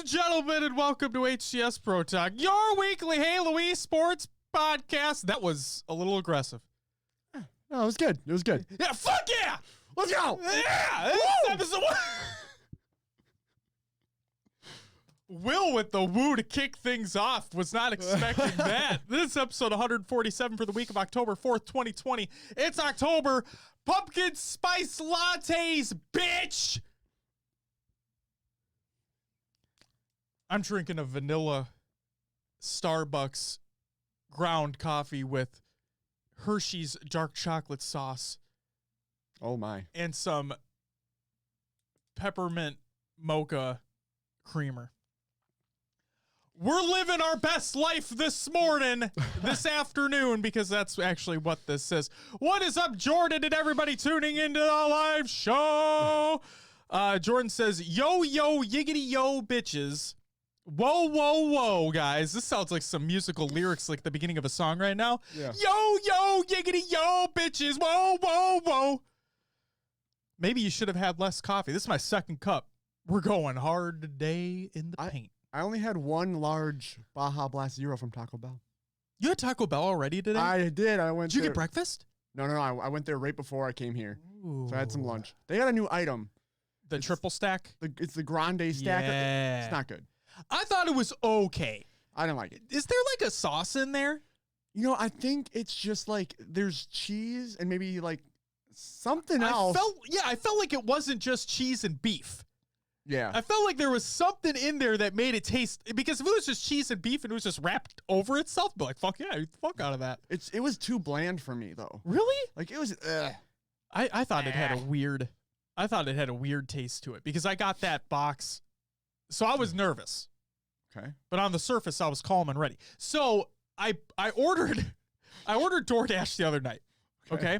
and gentlemen, and welcome to HCS Pro Talk, your weekly Halo Esports podcast. That was a little aggressive. No, it was good. It was good. Yeah, fuck yeah! Let's go! Yeah! This episode. Will with the woo to kick things off. Was not expecting that. This is episode 147 for the week of October 4th, 2020. It's October. Pumpkin spice lattes, bitch! I'm drinking a vanilla Starbucks ground coffee with Hershey's dark chocolate sauce. Oh, my. And some peppermint mocha creamer. We're living our best life this morning, this afternoon, because that's actually what this is. What is up, Jordan, and everybody tuning into the live show? Jordan says, yo, yiggity, yo, bitches. Whoa, whoa, whoa, guys. This sounds like some musical lyrics like the beginning of a song right now. Yeah. Yo, yiggity, yo, bitches. Whoa, whoa, whoa. Maybe you should have had less coffee. This is my second cup. We're going hard today in the paint. I only had one large Baja Blast Zero from Taco Bell. You had Taco Bell already today? I did. Did you get breakfast? No. I went there right before I came here. Ooh. So I had some lunch. They got a new item. The triple stack? It's the Grande Stack. Yeah. It's not good. I thought it was okay. I didn't like it. Is there like a sauce in there? You know, I think it's just like there's cheese and maybe like something else. I felt like it wasn't just cheese and beef. Yeah. I felt like there was something in there that made it taste, because if it was just cheese and beef and it was just wrapped over itself, I'd be like, fuck yeah, fuck out of that. It was too bland for me though. Really? Like it was. I thought it had a weird. I thought it had a weird taste to it because I got that box, so I was nervous. Okay. But on the surface, I was calm and ready. So I ordered DoorDash the other night. Okay.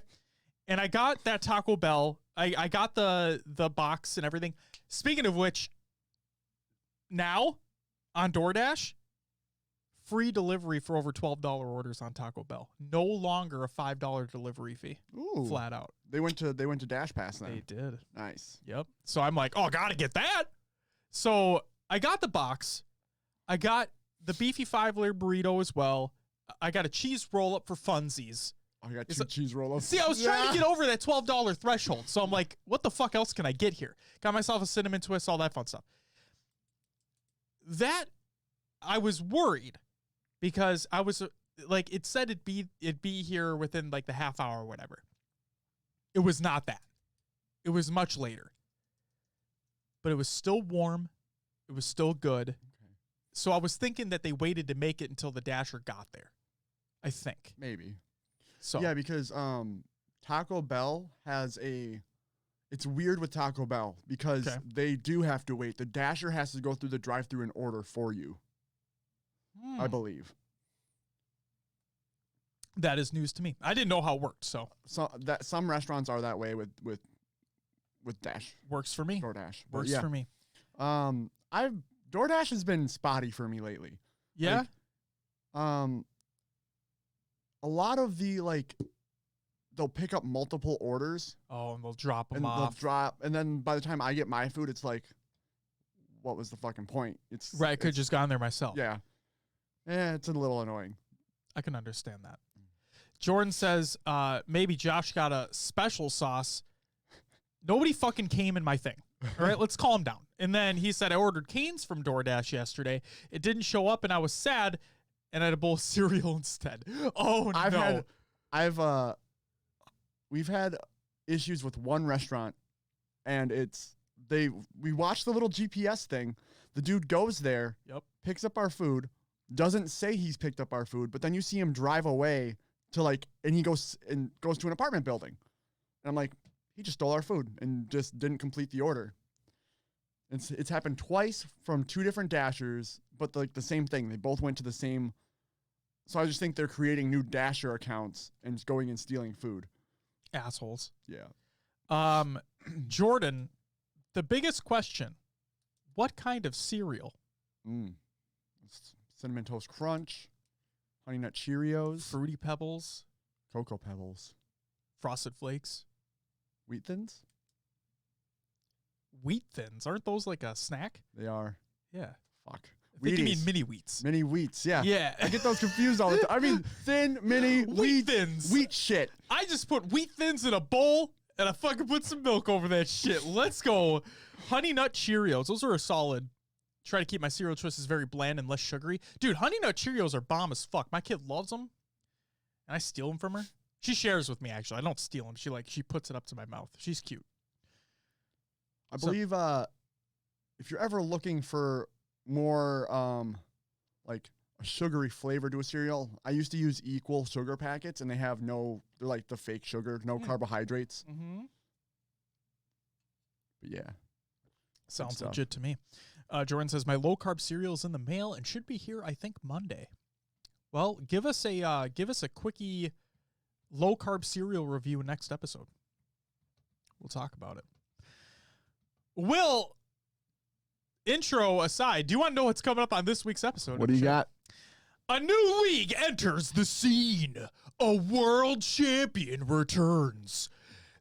And I got that Taco Bell. I got the box and everything. Speaking of which, now on DoorDash, free delivery for over $12 orders on Taco Bell. No longer a $5 delivery fee. Ooh. Flat out. They went to Dash Pass then. They did. Nice. Yep. So I'm like, oh, gotta get that. So I got the box. I got the beefy 5-layer burrito as well. I got a cheese roll up for funsies. Oh, I got two cheese roll-ups. See, I was trying to get over that $12 threshold. So I'm like, what the fuck else can I get here? Got myself a cinnamon twist, all that fun stuff. That, I was worried because I was like, it said it'd be here within like the half hour or whatever. It was not that. It was much later. But it was still warm. It was still good. Okay. So I was thinking that they waited to make it until the Dasher got there. I think. Maybe. So yeah, because Taco Bell has it's weird with Taco Bell because they do have to wait. The Dasher has to go through the drive-thru and order for you. I believe. That is news to me. I didn't know how it worked. So that some restaurants are that way with Dash. Works for me. DoorDash. Works for me. DoorDash has been spotty for me lately. Yeah. Like, a lot of they'll pick up multiple orders. Oh, and they'll drop them and off. And then by the time I get my food, it's like, what was the fucking point? It's right. I could have just gone there myself. Yeah. It's a little annoying. I can understand that. Jordan says, maybe Josh got a special sauce. Nobody fucking came in my thing. All right, let's calm down. And then he said, I ordered Cane's from DoorDash yesterday. It didn't show up and I was sad and I had a bowl of cereal instead. Oh, no. We've had issues with one restaurant and we watched the little GPS thing. The dude goes there, picks up our food, doesn't say he's picked up our food, but then you see him drive away and he goes to an apartment building. And I'm like, he just stole our food and just didn't complete the order. It's happened twice from two different Dashers, but the same thing. They both went to the same. So I just think they're creating new Dasher accounts and just going and stealing food. Assholes. Yeah. Jordan, the biggest question, what kind of cereal? Cinnamon Toast Crunch, Honey Nut Cheerios, Fruity Pebbles, Cocoa Pebbles, Frosted Flakes, Wheat Thins. Wheat Thins, aren't those like a snack? They are. Yeah. Fuck. I think you mean mini wheats. Mini wheats, yeah. Yeah. I get those confused all the time. I mean, thin, mini, wheat thins. Wheat shit. I just put wheat thins in a bowl, and I fucking put some milk over that shit. Let's go. Honey Nut Cheerios. Those are a solid. Try to keep my cereal choices very bland and less sugary. Dude, Honey Nut Cheerios are bomb as fuck. My kid loves them, and I steal them from her. She shares with me, actually. I don't steal them. She puts it up to my mouth. She's cute. I believe if you're ever looking for more like a sugary flavor to a cereal, I used to use Equal sugar packets, and they're like the fake sugar, no carbohydrates. Mm-hmm. But yeah. Sounds legit to me. Jordan says, my low-carb cereal is in the mail and should be here, I think, Monday. Well, give us a quickie low-carb cereal review next episode. We'll talk about it. Will, intro aside, do you want to know what's coming up on this week's episode? What do you got? A new league enters the scene. A world champion returns.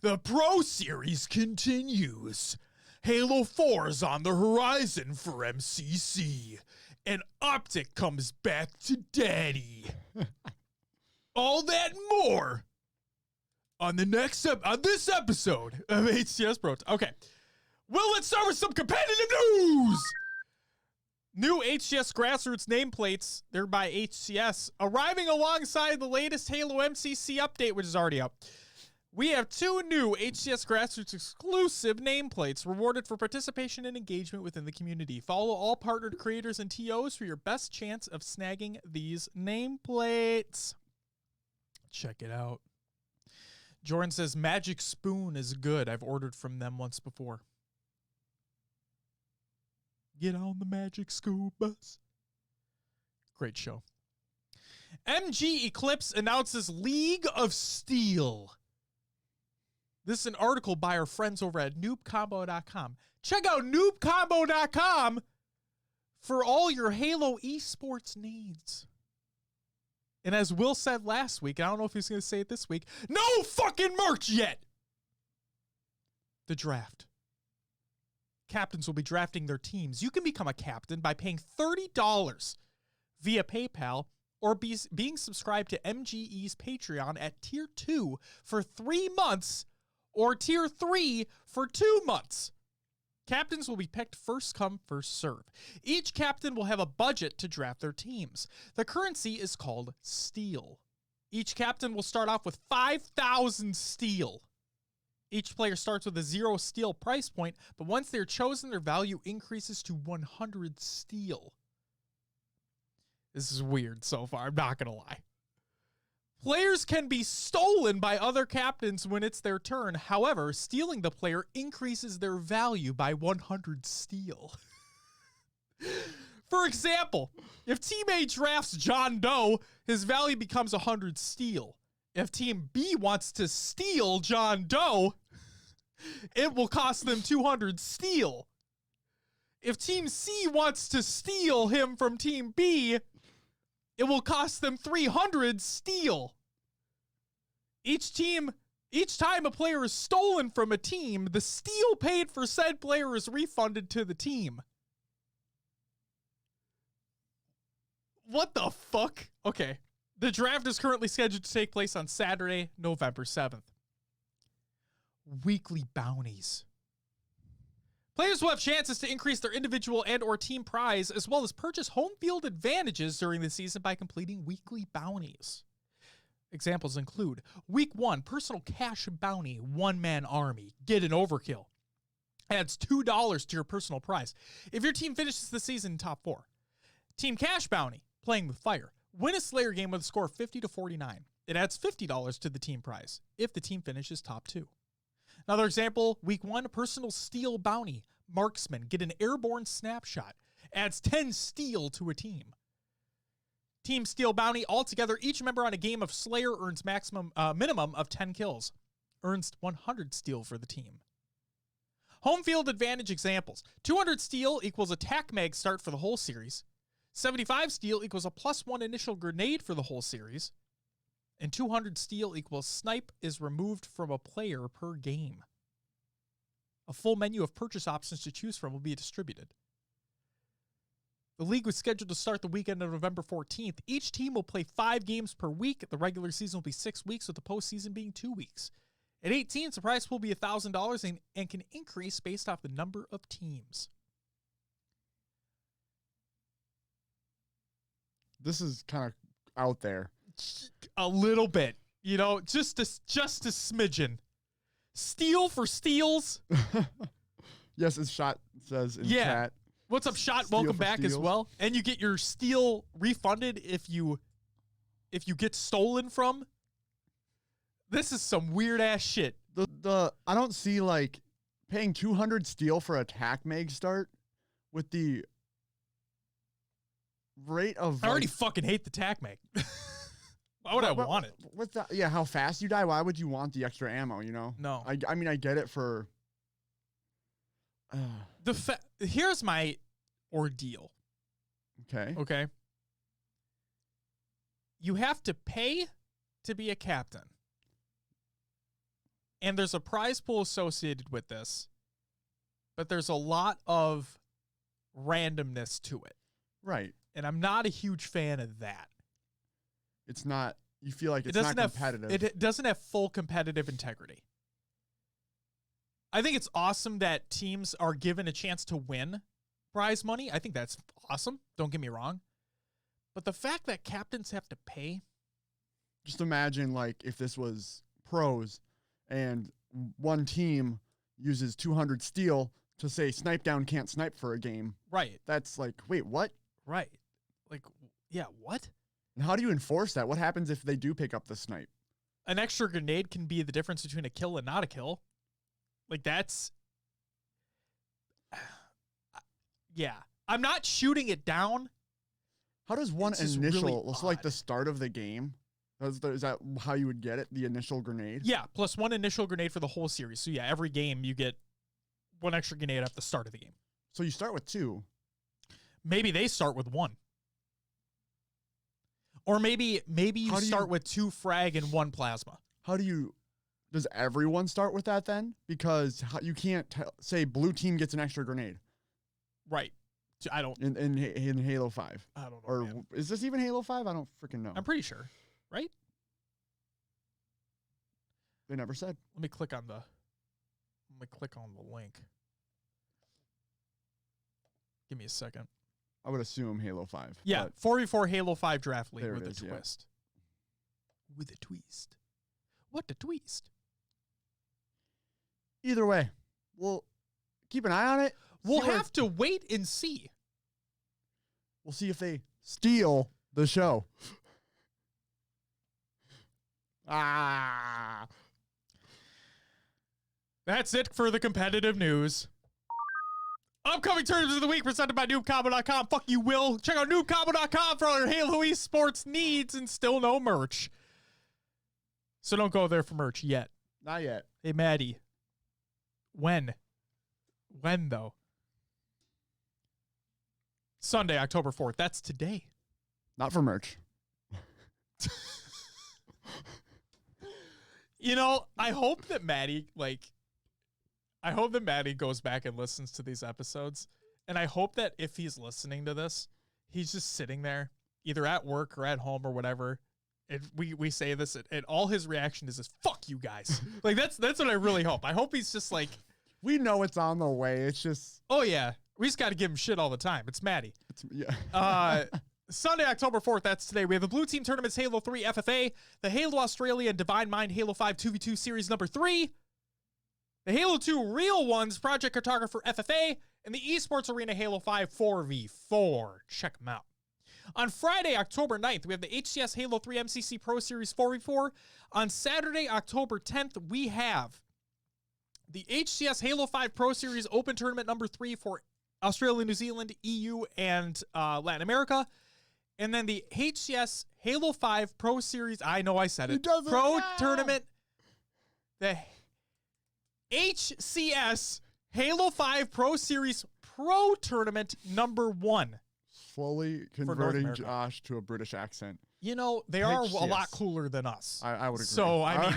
The Pro Series continues. Halo 4 is on the horizon for MCC. And Optic comes back to Daddy. All that and more on the this episode of HCS Pro Talk. Okay. Well, let's start with some competitive news. New HCS Grassroots nameplates, they're by HCS, arriving alongside the latest Halo MCC update, which is already up. We have 2 new HCS Grassroots exclusive nameplates rewarded for participation and engagement within the community. Follow all partnered creators and TOs for your best chance of snagging these nameplates. Check it out. Jordan says, Magic Spoon is good. I've ordered from them once before. Get on the Magic School Bus. Great show. MG Eclipse announces League of Steel. This is an article by our friends over at noobcombo.com. Check out noobcombo.com for all your Halo esports needs. And as Will said last week, I don't know if he's going to say it this week, no fucking merch yet. The draft. Captains will be drafting their teams. You can become a captain by paying $30 via PayPal or being subscribed to MGE's Patreon at Tier 2 for 3 months or Tier 3 for 2 months. Captains will be picked first come, first serve. Each captain will have a budget to draft their teams. The currency is called steel. Each captain will start off with 5,000 steel. Each player starts with a 0 steel price point, but once they're chosen, their value increases to 100 steel. This is weird so far, I'm not going to lie. Players can be stolen by other captains when it's their turn. However, stealing the player increases their value by 100 steel. For example, if Team A drafts John Doe, his value becomes 100 steel. If Team B wants to steal John Doe, it will cost them 200 steel. If Team C wants to steal him from Team B, it will cost them 300 steel. Each time a player is stolen from a team, the steel paid for said player is refunded to the team. What the fuck? Okay. The draft is currently scheduled to take place on Saturday, November 7th. Weekly bounties. Players will have chances to increase their individual and or team prize, as well as purchase home field advantages during the season by completing weekly bounties. Examples include Week 1, Personal Cash Bounty, One-Man Army. Get an overkill. Adds $2 to your personal prize if your team finishes the season in top 4. Team Cash Bounty, Playing with Fire. Win a Slayer game with a score of 50 to 49. It adds $50 to the team prize if the team finishes top 2. Another example, Week 1, Personal Steel Bounty, Marksman. Get an airborne snapshot. Adds 10 steel to a team. Team Steel Bounty, altogether, each member on a game of Slayer earns minimum of 10 kills. Earns 100 steel for the team. Home field advantage examples. 200 steel equals attack mag start for the whole series. 75 steel equals a +1 initial grenade for the whole series. And 200 steel equals snipe is removed from a player per game. A full menu of purchase options to choose from will be distributed. The league was scheduled to start the weekend of November 14th. Each team will play 5 games per week. The regular season will be 6 weeks, with the postseason being 2 weeks. At 8 teams, the prize will be $1,000 and can increase based off the number of teams. This is kind of out there. A little bit, just a smidgen. Steal for steals. Yes, as Shot says in chat. What's up, Shot? Welcome back as well. And you get your steal refunded if you get stolen from. This is some weird ass shit. I don't see like paying 200 steal for a tack mag start with the rate of. I already fucking hate the tack mag. Why would I want it? What's that? Yeah, how fast you die. Why would you want the extra ammo? No. I mean, I get it for. Here's my ordeal. Okay. You have to pay to be a captain. And there's a prize pool associated with this. But there's a lot of randomness to it. Right. And I'm not a huge fan of that. It's not, you feel like it's not competitive. It doesn't have full competitive integrity. I think it's awesome that teams are given a chance to win prize money. I think that's awesome. Don't get me wrong. But the fact that captains have to pay. Just imagine like if this was pros and one team uses 200 steel to say snipe down can't snipe for a game. Right. That's like, wait, what? Right. Like, yeah, what? And how do you enforce that? What happens if they do pick up the snipe? An extra grenade can be the difference between a kill and not a kill. Like, that's... Yeah. I'm not shooting it down. How does one initial... Really so, like, the start of the game? Is that how you would get it? The initial grenade? Yeah, plus 1 initial grenade for the whole series. So, yeah, every game you get 1 extra grenade at the start of the game. So, you start with 2. Maybe they start with 1. Or maybe you start with 2 frag and 1 plasma. Does everyone start with that then? Because you can't say blue team gets an extra grenade. Right. I don't. In Halo 5. I don't know. Or man. Is this even Halo 5? I don't freaking know. I'm pretty sure. Right? They never said. Let me click on the link. Give me a second. I would assume Halo 5. Yeah, 4v4 Halo 5 draft league with a twist. Yeah. With a twist. What a twist. Either way, we'll keep an eye on it. We'll have to wait and see. We'll see if they steal the show. That's it for the competitive news. Upcoming tournaments of the week presented by NoobCombo.com. Fuck you, Will. Check out NoobCombo.com for all your Halo esports needs and still no merch. So don't go there for merch yet. Not yet. Hey, Maddie. When? When, though? Sunday, October 4th. That's today. Not for merch. I hope that Maddie, goes back and listens to these episodes. And I hope that if he's listening to this, he's just sitting there, either at work or at home or whatever. And we say this, and all his reaction is just, fuck you guys. That's what I really hope. I hope he's just like... We know it's on the way. It's just... Oh, yeah. We just got to give him shit all the time. It's Maddie. Yeah. Sunday, October 4th, that's today. We have the Blue Team Tournaments Halo 3 FFA, the Halo Australia and Divine Mind Halo 5 2v2 Series number 3, the Halo 2 Real Ones Project Cartographer FFA, and the Esports Arena Halo 5 4v4. Check them out. On Friday, October 9th, we have the HCS Halo 3 MCC Pro Series 4v4. On Saturday, October 10th, we have the HCS Halo 5 Pro Series Open Tournament number 3 for Australia, New Zealand, EU, and Latin America. And then the HCS Halo 5 Pro Series, I know I said it, Pro Tournament, the HCS Halo 5 Pro Series Pro Tournament number 1. Slowly converting Josh to a British accent. They are a lot cooler than us. I would agree. So, I mean,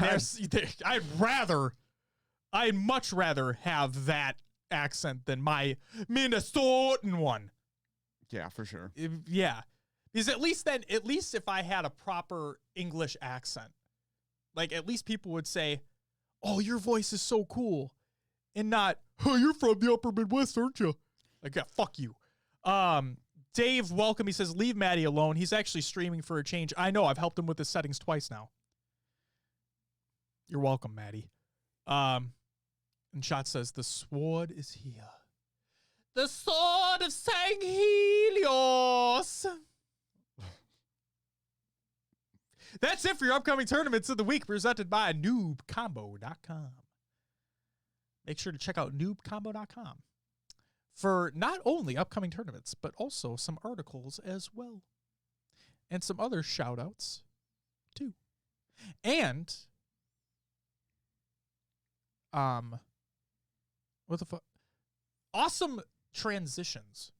I'd much rather have that accent than my Minnesotan one. Yeah, for sure. Yeah. Because at least if I had a proper English accent, like at least people would say, oh, your voice is so cool. And not, oh, you're from the upper Midwest, aren't you? Like, yeah, fuck you. Dave, welcome. He says, leave Maddie alone. He's actually streaming for a change. I know. I've helped him with his settings twice now. You're welcome, Maddie. And Shot says, the sword is here. The sword of St. Helios. That's it for your upcoming tournaments of the week, presented by noobcombo.com. Make sure to check out noobcombo.com for not only upcoming tournaments, but also some articles as well. And some other shout-outs, too. And, what the fuck? Awesome transitions.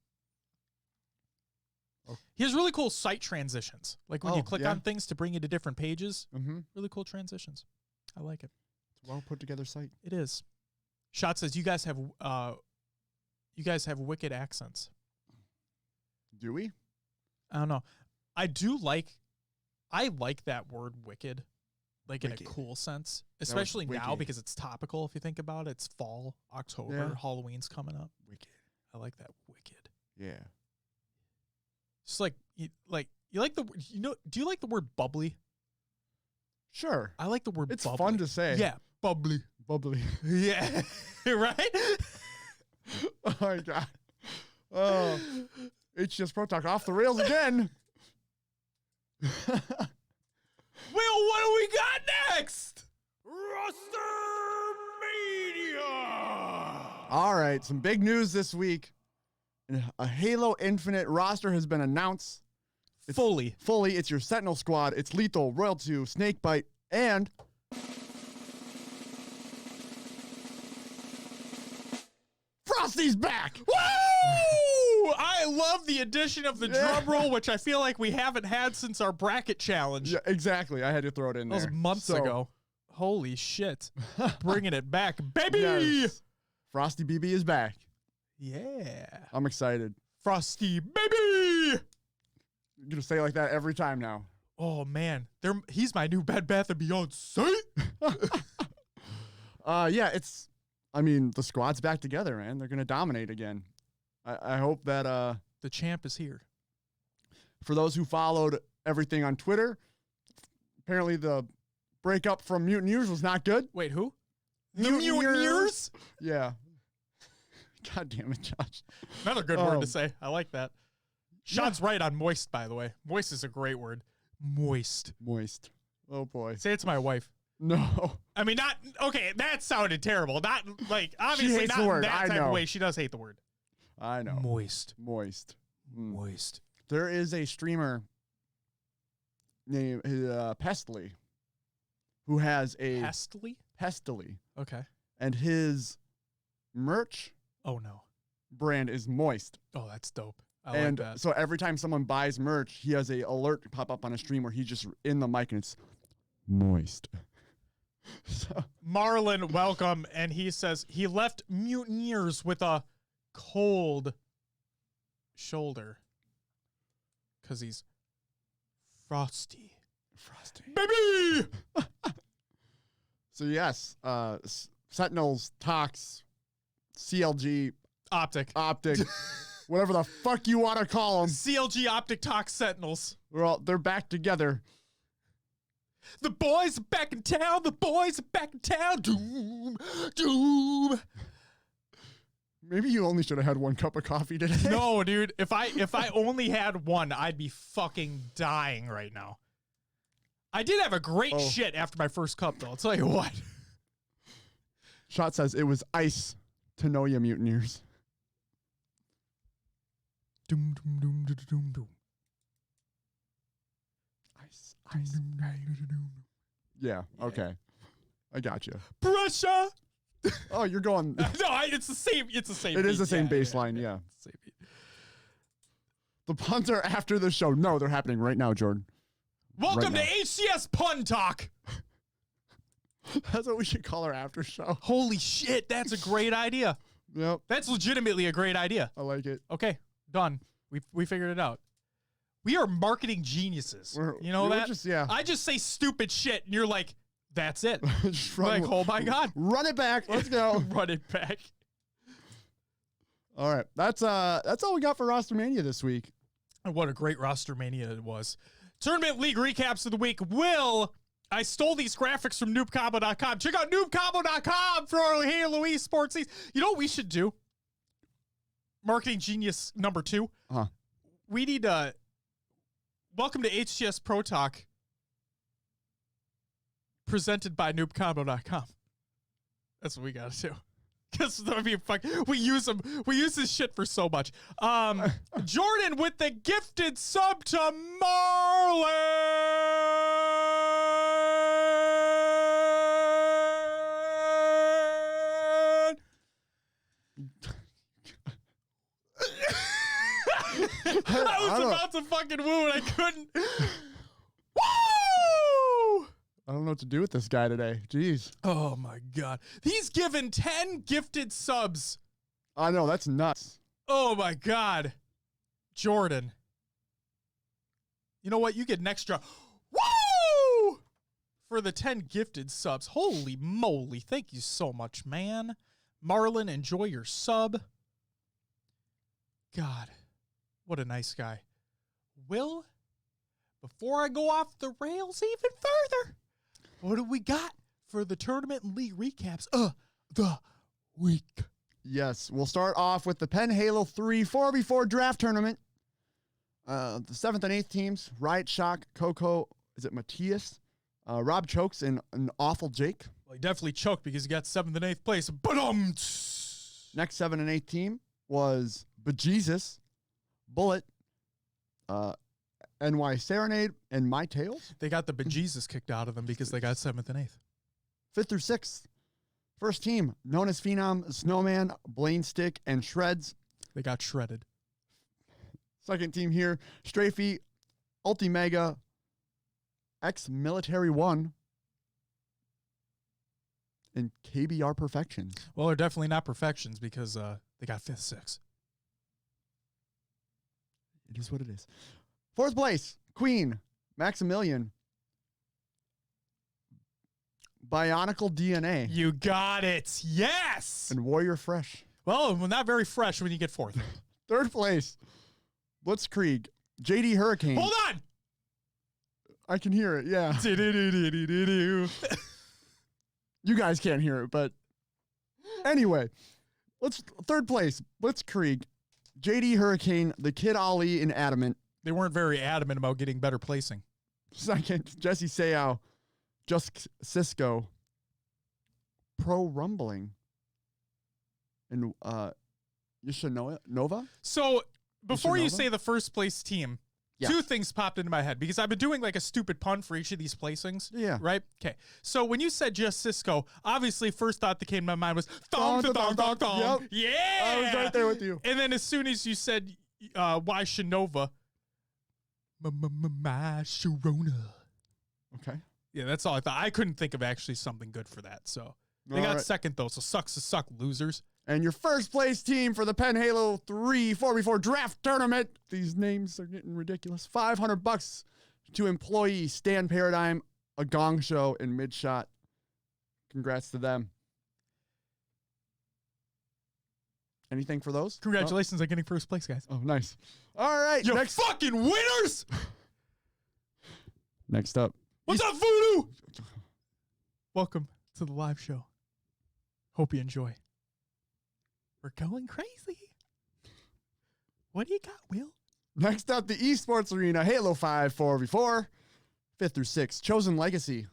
Oh. He has really cool site transitions. Like when you click on things to bring you to different pages. Mm-hmm. Really cool transitions. I like it. It's a well put together site. It is. Shot says you guys have wicked accents. Do we? I don't know. I like that word wicked. Like wicked. In a cool sense. Especially now because it's topical if you think about it. It's fall, October, yeah. Halloween's coming up. Wicked. I like that wicked. Yeah. Just like you like the do you like the word bubbly? Sure. I like the word it's bubbly. Fun to say. Yeah, bubbly. Bubbly. Yeah. Right? Oh my god. Oh. HCS Pro Talk off the rails again. Will, what do we got next? Roster Mania. All right, some big news this week. A Halo Infinite roster has been announced. It's fully. It's your Sentinel squad. It's Lethal, Royal 2, Snakebite, and Frosty's back. Woo! I love the addition of the drum roll, which I feel like we haven't had since our bracket challenge. Yeah, exactly. I had to throw it in there. That was months ago. Holy shit. Bringing it back, baby. Yes. Frosty BB is back. Yeah. I'm excited. Frosty baby. You're going to say it like that every time now. Oh, man. He's my new Bed Bath & Beyond saint. Yeah, the squad's back together, man. They're going to dominate again. I hope that the champ is here. For those who followed everything on Twitter, apparently the breakup from Mutineers was not good. Wait, who? The Mutineers? Yeah. God damn it, Josh. Another good word to say. I like that. Sean's right on moist, by the way. Moist is a great word. Moist. Moist. Oh, boy. Say it to my wife. No. I mean, not... Okay, that sounded terrible. Not, like, obviously not in that type of way. She does hate the word. I know. Moist. Moist. There is a streamer named Pestily who has a... Pestily? Pestily. Okay. And his merch... Oh, no. Brand is Moist. Oh, that's dope. I like that. So every time someone buys merch, he has a alert pop up on a stream where he's just in the mic and it's Moist. So. Marlon, welcome. And he says he left Mutineers with a cold shoulder because he's frosty. Baby! So, yes, Sentinels, Tox, CLG, Optic, whatever the fuck you want to call them. CLG, Optic, Tox, Sentinels. They're back together. The boys are back in town. Doom, doom. Maybe you only should have had one cup of coffee today. No, dude. If I only had one, I'd be fucking dying right now. I did have a great shit after my first cup, though. I'll tell you what. Shot says it was ice to know you, Mutineers. Doom, doom, doom, doom, doom, doom. Ice. Yeah, okay. I got you. Pressure. Oh, you're going. No, it's the same. It's the same. It is the same baseline, yeah. Same beat. The puns are after the show. No, they're happening right now, Jordan. Welcome to HCS Pun Talk. That's what we should call our after show. Holy shit, that's a great idea. Yep. That's legitimately a great idea. I like it. Okay, done. We figured it out. We are marketing geniuses. You know that? I just say stupid shit, and you're like, that's it. Like, oh my God. Run it back. Let's go. Run it back. All right. That's all we got for Roster Mania this week. And what a great Roster Mania it was. Tournament League recaps of the week. I stole these graphics from noobcombo.com. Check out noobcombo.com for our Halo esports. You know what we should do? Marketing genius number 2. We need welcome to HCS Pro Talk, presented by noobcombo.com. That's what we got to do. Because we use them. We use this shit for so much. Jordan with the gifted sub to Marlon. I was about to fucking woo and I couldn't. Woo! I don't know what to do with this guy today. Jeez. Oh my God. He's given 10 gifted subs. I know, that's nuts. Oh my God. Jordan. You know what? You get an extra woo for the 10 gifted subs. Holy moly. Thank you so much, man. Marlon, enjoy your sub. God, what a nice guy. Will, before I go off the rails even further, what do we got for the tournament and league recaps of the week? Yes, we'll start off with the Penn Halo 3 4v4 draft tournament. The 7th and 8th teams, Riot Shock, Coco, is it Matthias, Rob Chokes, and an awful Jake. Well, he definitely choked because he got 7th and 8th place. Next 7 and 8 team was Bejesus, Bullet, NY Serenade, and My Tails. They got the bejesus kicked out of them because they got 7th and 8th. 5th through 6th. First team, known as Phenom, Snowman, Blaine Stick, and Shreds. They got shredded. Second team here, Strafey, Ultimega, Ex-Military 1, and KBR Perfections. Well, they're definitely not perfections because they got 5th, 6th. It is what it is. 4th place, Queen, Maximilian, Bionicle DNA. You got it. Yes. And Warrior Fresh. Well, not very fresh when you get 4th. 3rd place, Blitzkrieg, JD Hurricane. Hold on. I can hear it, yeah. You guys can't hear it, but anyway, 3rd place, Blitzkrieg, JD Hurricane, the Kid Ali, and Adamant. They weren't very adamant about getting better placing. 2nd, Jesse Seau, Just Cisco, Pro Rumbling, and Nova. So before you say the first place team, two things popped into my head because I've been doing like a stupid pun for each of these placings. Yeah. Right? Okay. So when you said Just Cisco, obviously first thought that came to my mind was thong, thong, thong, thong. Yep. Yeah. I was right there with you. And then as soon as you said why Shinova, my Sharona. Okay. Yeah, that's all I thought. I couldn't think of actually something good for that. So they got 2nd though. So sucks to suck, losers. And your first place team for the Penn Halo 3 4v4 draft tournament. These names are getting ridiculous. $500 to employee Stan Paradigm, a Gong Show, and Midshot. Congrats to them. Anything for those? Congratulations on getting first place, guys. Oh, nice. All right. You fucking winners. Next up. What's up, Voodoo? Welcome to the live show. Hope you enjoy. We're going crazy. What do you got, Will? Next up, the esports arena, Halo 5 4v4, 5th through 6th, Chosen Legacy.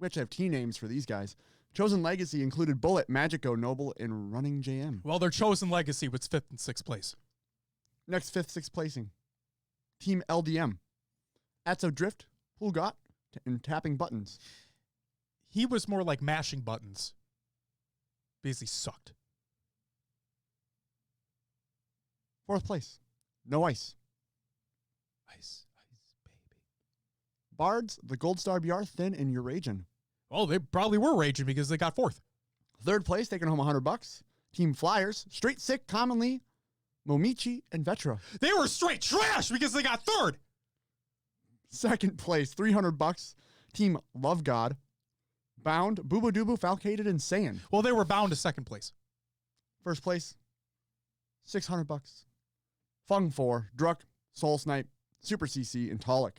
We actually have team names for these guys. Chosen Legacy included Bullet, Magico, Noble, and Running JM. Well, their Chosen Legacy was 5th and 6th place. Next, 5th, 6th placing. Team LDM. Atso Drift, Pulgot, and Tapping Buttons. He was more like mashing buttons. Because he sucked. 4th place. No Ice. Ice, baby. Bards, the Gold Star BR, Thin, and Eurasian. Oh, they probably were raging because they got 4th. 3rd place, taking home $100. Team Flyers, Straight Sick, Commonly, Momichi and Vetra. They were straight trash because they got third. Second place, $300. Team Love God. Bound, Boobo Doobo, Falcated, and Saiyan. Well, they were bound to second place. First place, $600. Fung 4, Druck, Soul Snipe, Super CC, and Tolic.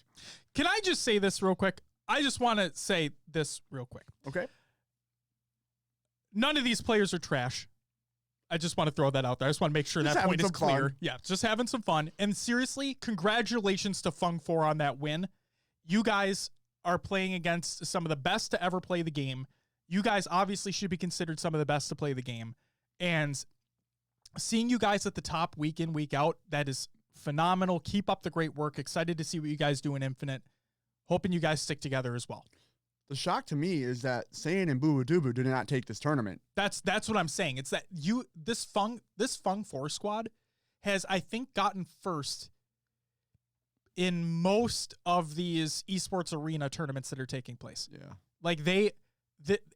Can I just say this real quick? I just want to say this real quick. Okay. None of these players are trash. I just want to throw that out there. I just want to make sure Just that point is having some clear. fun. Yeah, just having some fun. And seriously, congratulations to Fung 4 on that win. You guys are playing against some of the best to ever play the game. You guys obviously should be considered some of the best to play the game. And seeing you guys at the top week in, week out, that is phenomenal. Keep up the great work. Excited to see what you guys do in Infinite. Hoping you guys stick together as well. The shock to me is that Saiyan and Boo Doobu did not take this tournament. That's what I'm saying. It's that this Fung 4 squad has, I think, gotten first in most of these esports arena tournaments that are taking place. Yeah. Like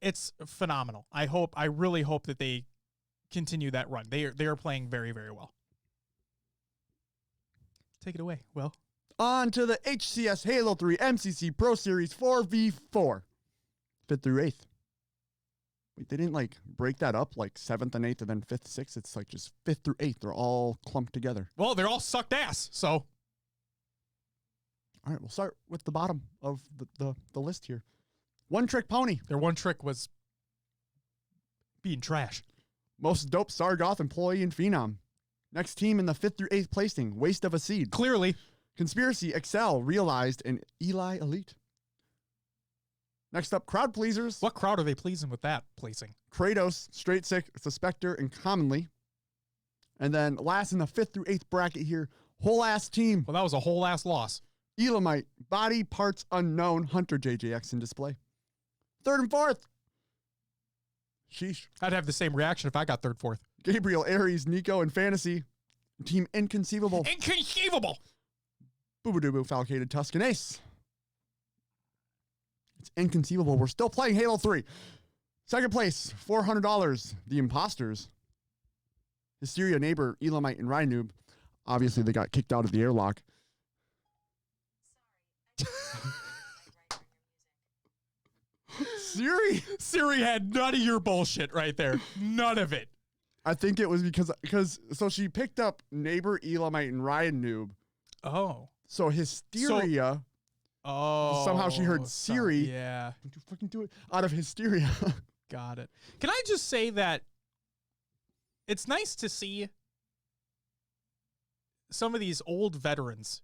it's phenomenal. I really hope that they continue that run. They are playing very, very well. Take it away, Will. On to the HCS Halo 3 MCC Pro Series 4v4. 5th through 8th. Wait, they didn't like break that up like 7th and 8th and then 5th, 6th. It's like just 5th through 8th. They're all clumped together. Well, they're all sucked ass, so. All right, we'll start with the bottom of the list here. One Trick Pony. Their one trick was being trash. Most dope Sargoth employee and Phenom. Next team in the 5th through 8th placing. Waste of a seed. Clearly. Conspiracy, Excel, Realized, and Eli Elite. Next up, Crowd Pleasers. What crowd are they pleasing with that placing? Kratos, Straight Sick, Suspector, and Commonly. And then last in the 5th through 8th bracket here, whole ass team. Well, that was a whole ass loss. Elamite, Body Parts Unknown, Hunter JJX in display. 3rd and 4th. Sheesh. I'd have the same reaction if I got 3rd, 4th. Gabriel, Aries, Nico, and Fantasy. Team Inconceivable. Inconceivable. Boobadooboo, Falcated, Tuscan Ace. It's inconceivable. We're still playing Halo 3. Second place, $400. The Imposters. Hysteria, Neighbor, Elamite, and Rhinoob. Obviously, they got kicked out of the airlock. Siri had none of your bullshit right there. None of it. I think it was because so she picked up Neighbor, Elamite, and Rhinoob. Oh. So Hysteria. Somehow she heard Siri. Yeah. Don't you fucking do it out of Hysteria. Got it. Can I just say that it's nice to see some of these old veterans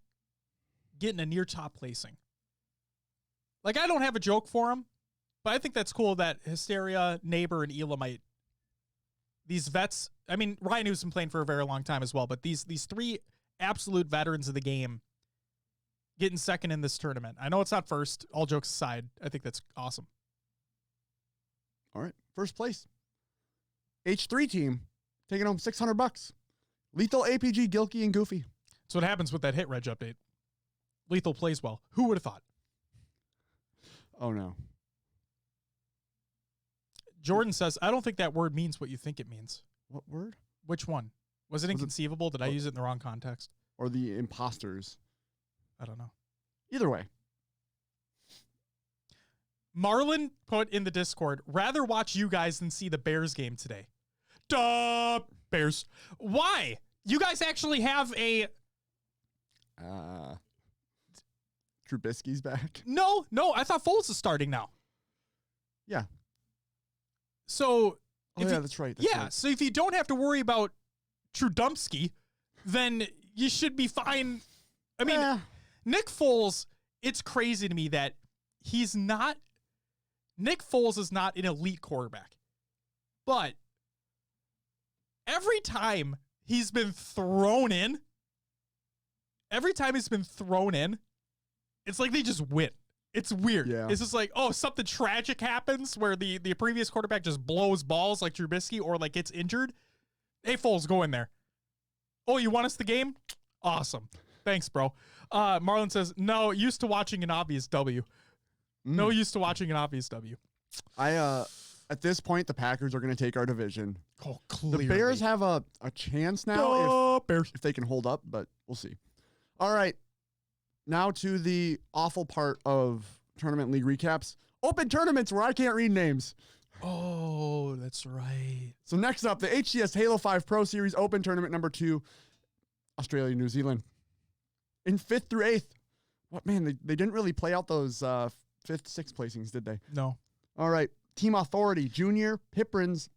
getting a near top placing. Like, I don't have a joke for them, but I think that's cool that Hysteria, Neighbor, and Elamite, these vets, I mean, Ryan who's been playing for a very long time as well, but these three absolute veterans of the game getting second in this tournament. I know it's not first, all jokes aside. I think that's awesome. All right. First place. H3 team taking home $600. Lethal, APG, Gilkey, and Goofy. That's what happens with that hit reg update. Lethal plays well. Who would have thought? Oh, no. Jordan says, I don't think that word means what you think it means. What word? Which one? Was it inconceivable? Did I use it in the wrong context? Or the imposters? I don't know. Either way. Marlon put in the Discord, rather watch you guys than see the Bears game today. Duh, Bears. Why? You guys actually have a... Trubisky's back. No, I thought Foles is starting now. Yeah. So... that's right. Right. So if you don't have to worry about Trudumsky, then you should be fine. I mean, Nick Foles, it's crazy to me that Nick Foles is not an elite quarterback. But every time he's been thrown in, it's like they just win. It's weird. Yeah. It's just like, oh, something tragic happens where the previous quarterback just blows balls like Trubisky or like gets injured. Hey, Foles, go in there. Oh, you want us the game? Awesome. Thanks, bro. Marlon says, no, used to watching an obvious W. No use to watching an obvious W. At this point, the Packers are going to take our division. Oh, clearly. The Bears have a chance now Bears. if they can hold up, but we'll see. All right. Now to the awful part of tournament league recaps. Open tournaments where I can't read names. Oh, that's right. So next up, the HCS Halo 5 Pro Series Open Tournament number 2, Australia, New Zealand. In 5th through 8th. What, man, they didn't really play out those 5th, 6th placings, did they? No. All right. Team Authority, Junior, Piprins,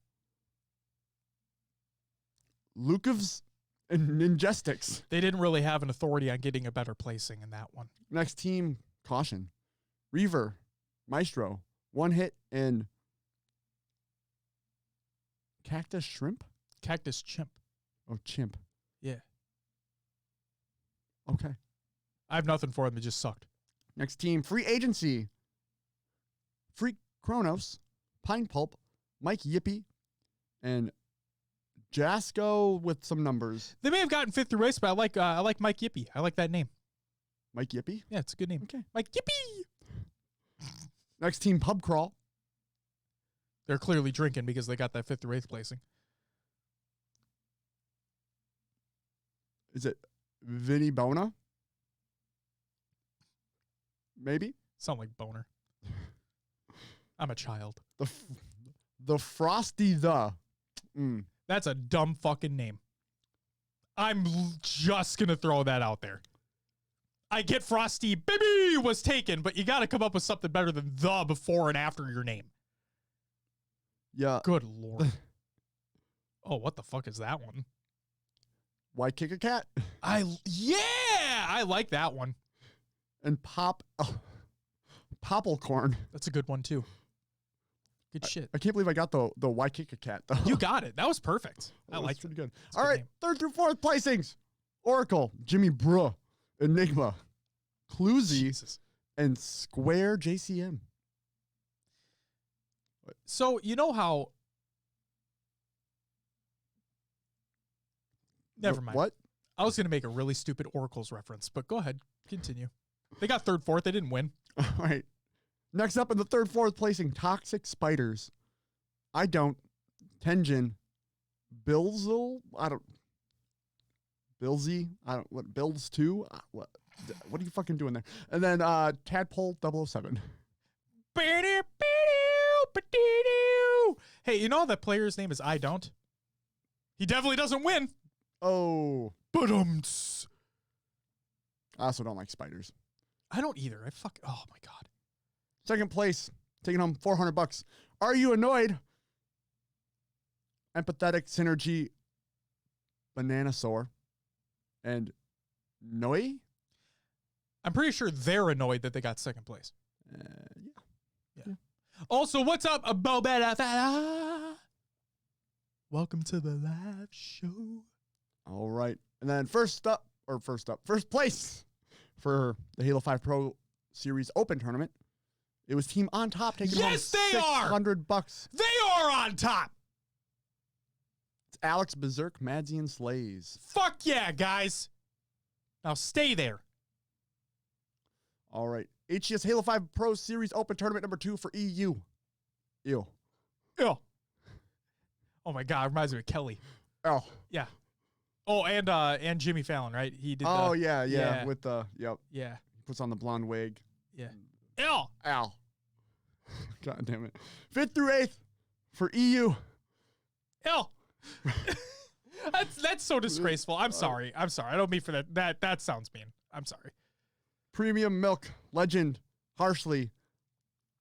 Lukovs, and Ninjestics. They didn't really have an authority on getting a better placing in that one. Next team, Caution, Reaver, Maestro, One Hit, and Cactus Shrimp? Cactus Chimp. Oh, Chimp. Yeah. Okay. I have nothing for them. They just sucked. Next team, Free Agency, Freak Kronos, Pine Pulp, Mike Yippee, and Jasco with some numbers. They may have gotten 5th through 8th, but I like Mike Yippee. I like that name. Mike Yippee? Yeah, it's a good name. Okay. Mike Yippee. Next team, Pub Crawl. They're clearly drinking because they got that 5th through 8th placing. Is it Vinny Bona? Maybe? Sound like Boner. I'm a child. The Frosty the. That's a dumb fucking name. I'm just going to throw that out there. I get Frosty Baby was taken, but you got to come up with something better than the before and after your name. Yeah. Good Lord. Oh, what the fuck is that one? Why Kick a Cat? I like that one. And Popplecorn. That's a good one too. Good shit. I can't believe I got the Why Kick a Cat though. You got it. That was perfect. I like pretty good. That's All a good right, name. 3rd through 4th placings. Oracle, Jimmy Bruh, Enigma, Cluzy, Jesus. and Square JCM. So you know how? Never mind. What? I was going to make a really stupid Oracles reference, but go ahead. Continue. They got 3rd, 4th. They didn't win. All right. Next up in the 3rd, 4th placing, Toxic Spiders. I don't. Tenjin. Billzel? Billsy? What? Bills 2? What are you fucking doing there? And then Tadpole 007. Hey, you know that player's name is I Don't? He definitely doesn't win. Oh. But I also don't like spiders. I don't either. Oh my God. 2nd place, taking home $400. Are You Annoyed? Empathetic Synergy, Bananasaur, and Noi? I'm pretty sure they're annoyed that they got 2nd place. Yeah. Also, what's up, Bobetta? Welcome to the live show. All right. And then first place for the Halo 5 Pro Series Open Tournament. It was Team On Top taking home $600. They are on top. It's Alex Berserk, Madsy, and Slays. Fuck yeah, guys. Now stay there. All right. HCS Halo 5 Pro Series Open Tournament number 2 for EU. Ew. Oh my God, reminds me of Kelly. Oh. Yeah. Oh, and Jimmy Fallon, right? He did. Oh yeah. With the Yeah. He puts on the blonde wig. Yeah. Ew. Ow. God damn it. 5th through 8th for EU. Ew. That's so disgraceful. I'm sorry. I don't mean for that. That sounds mean. I'm sorry. Premium Milk, Legend, Harshly,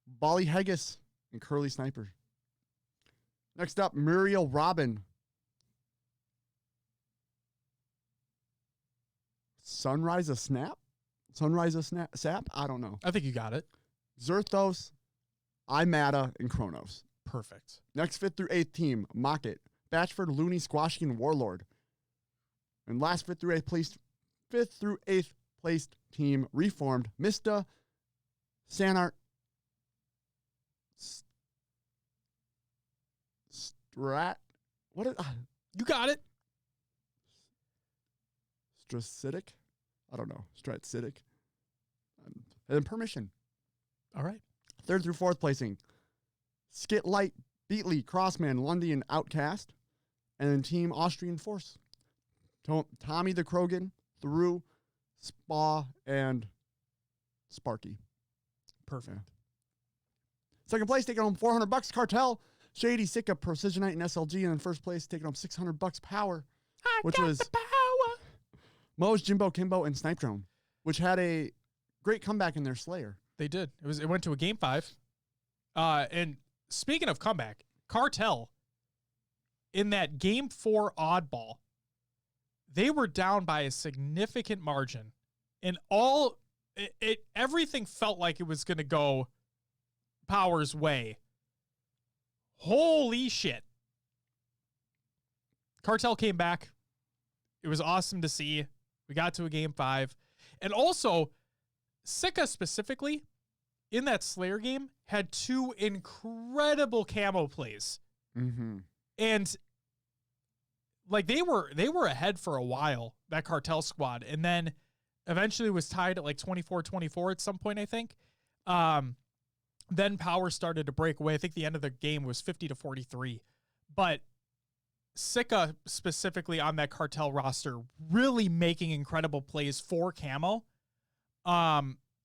Bolly Haggis, and Curly Sniper. Next up, Muriel Robin. Sunrise a Snap? Sap? I don't know. I think you got it. Zerthos, Imata, and Kronos. Perfect. Next 5th through 8th team, Mocket, Batchford, Looney, Squashy, and Warlord. And last 5th through 8th placed team, Reformed, Mista, Sanart, Strat. What is You got it. Stracitic? I don't know. Stracitic. And then Permission. All right. 3rd through 4th placing, Skit Light, Beatley, Crossman, Lundy, and Outcast. And then Team Austrian Force. Tommy the Krogan, Through, Spa, and Sparky. Perfect. Yeah. Second place, taking home $400. Cartel, Shady, Sika, Precisionite, and SLG. And in first place, taking home $600. Power, which was the power. Moe's, Jimbo, Kimbo, and Snipe Drone, which had a great comeback in their Slayer. They did. It went to a game 5. And speaking of comeback, Cartel in that game 4 oddball, they were down by a significant margin, and everything felt like it was going to go Power's way. Holy shit. Cartel came back. It was awesome to see. We got to a game 5. And also, Sika specifically, in that Slayer game, had 2 incredible camo plays. Mm-hmm. And like they were ahead for a while, that Cartel squad, and then eventually was tied at like 24-24 at some point, I think. Then Power started to break away. I think the end of the game was 50-43. But Sika specifically on that Cartel roster really making incredible plays for camo.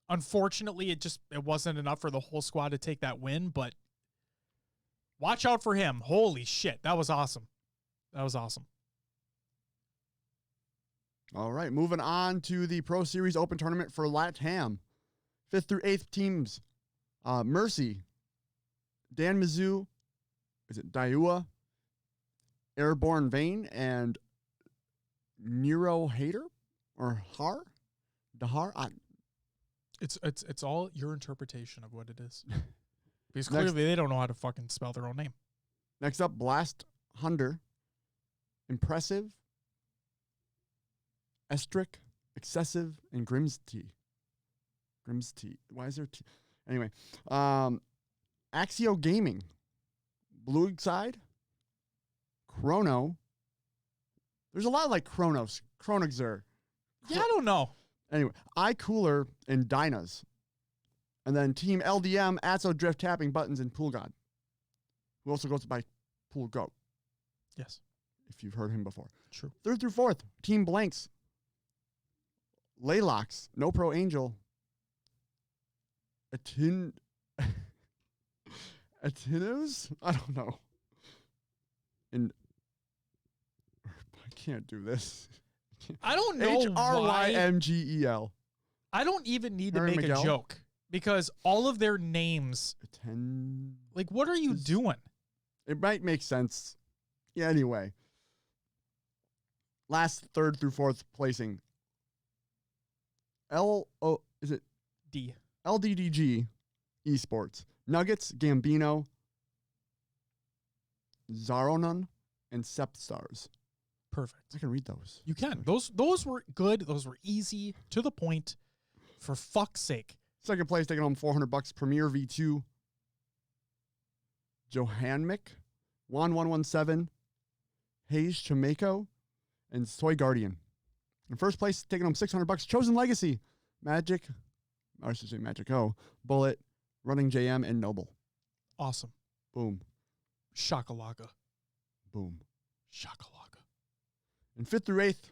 Unfortunately, it wasn't enough for the whole squad to take that win, but watch out for him. Holy shit. That was awesome. That was awesome. All right, moving on to the Pro Series Open Tournament for LATAM. 5th through 8th teams. Mercy, Dan Mizzou, is it Daiua, Airborne Vane, and Nero Hater or Har? Dahar? It's all your interpretation of what it is. Because clearly they don't know how to fucking spell their own name. Next up, Blast Hunter, Impressive, Estric, Excessive, and Grimsty. Grimsty. Why is there T? Anyway, Axio Gaming, Blue Side, Chrono. There's a lot like Chronos, Chronixer. Yeah, I don't know. Anyway, iCooler and Dynas. And then Team LDM, Atso Drift, Tapping Buttons, and Pool God, who also goes by Pool Goat. Yes. If you've heard him before. True. 3rd through 4th, Team Blanks, Laylox, No Pro Angel, Atinos? I don't know. And I can't do this. I don't know HRYMGEL. I don't even need to Harry make Miguel? a joke because all of their names, like, what are you doing? It might make sense. Yeah, anyway. Last 3rd through 4th placing. Is it D. LDDG Esports. Nuggets, Gambino, Zaronon, and Sepstars. Perfect. I can read those. You can. Those were good. Those were easy, to the point. For fuck's sake. Second place taking home $400. Premier V2. Johanmick, Juan117, Hayes Chamaco, and Soy Guardian. In first place taking home $600. Chosen Legacy, Magic, or I should say Magic O, Bullet, Running JM, and Noble. Awesome. Boom. Shakalaka. Boom. Shakalaka. And 5th through 8th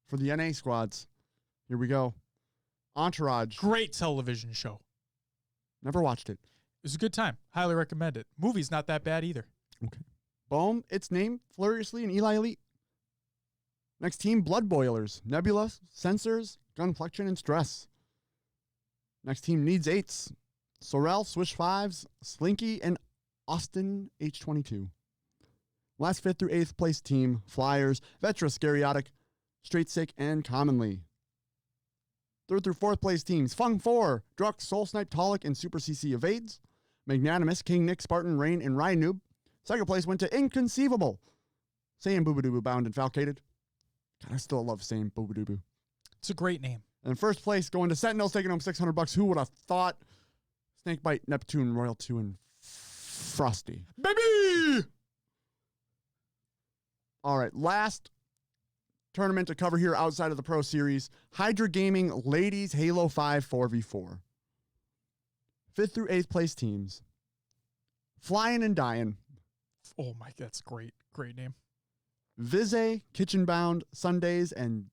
for the NA squads. Here we go. Entourage. Great television show. Never watched it. It was a good time. Highly recommend it. Movie's not that bad either. Okay. Boom. Its name, Furiously, and Eli Elite. Next team, Blood Boilers. Nebula, Sensors, Gunplexion, and Stress. Next team, Needs 8s. Sorel, Swish 5s, Slinky, and Austin H22. Last 5th through 8th place team, Flyers, Vetra, Scariotic, Straight Sick, and Commonly. 3rd through 4th place teams, Fung 4, Drux, Soul Snipe, Tolic, and Super CC Evades. Magnanimous, King Nick, Spartan, Rain, and Ryan Noob. Second place went to Inconceivable. Saiyan Boobadoo Bound and Falcated. God, I still love Saiyan Boobadoo. It's a great name. And first place going to Sentinels, taking home $600. Who would have thought? Snakebite, Neptune, Royal 2, and Frosty. Baby! All right, last tournament to cover here outside of the Pro Series. Hydra Gaming Ladies Halo 5 4v4. 5th through 8th place teams. Flying and Dying, Oh my, that's great. Great name. Vizay, Kitchen Bound, Sundays, and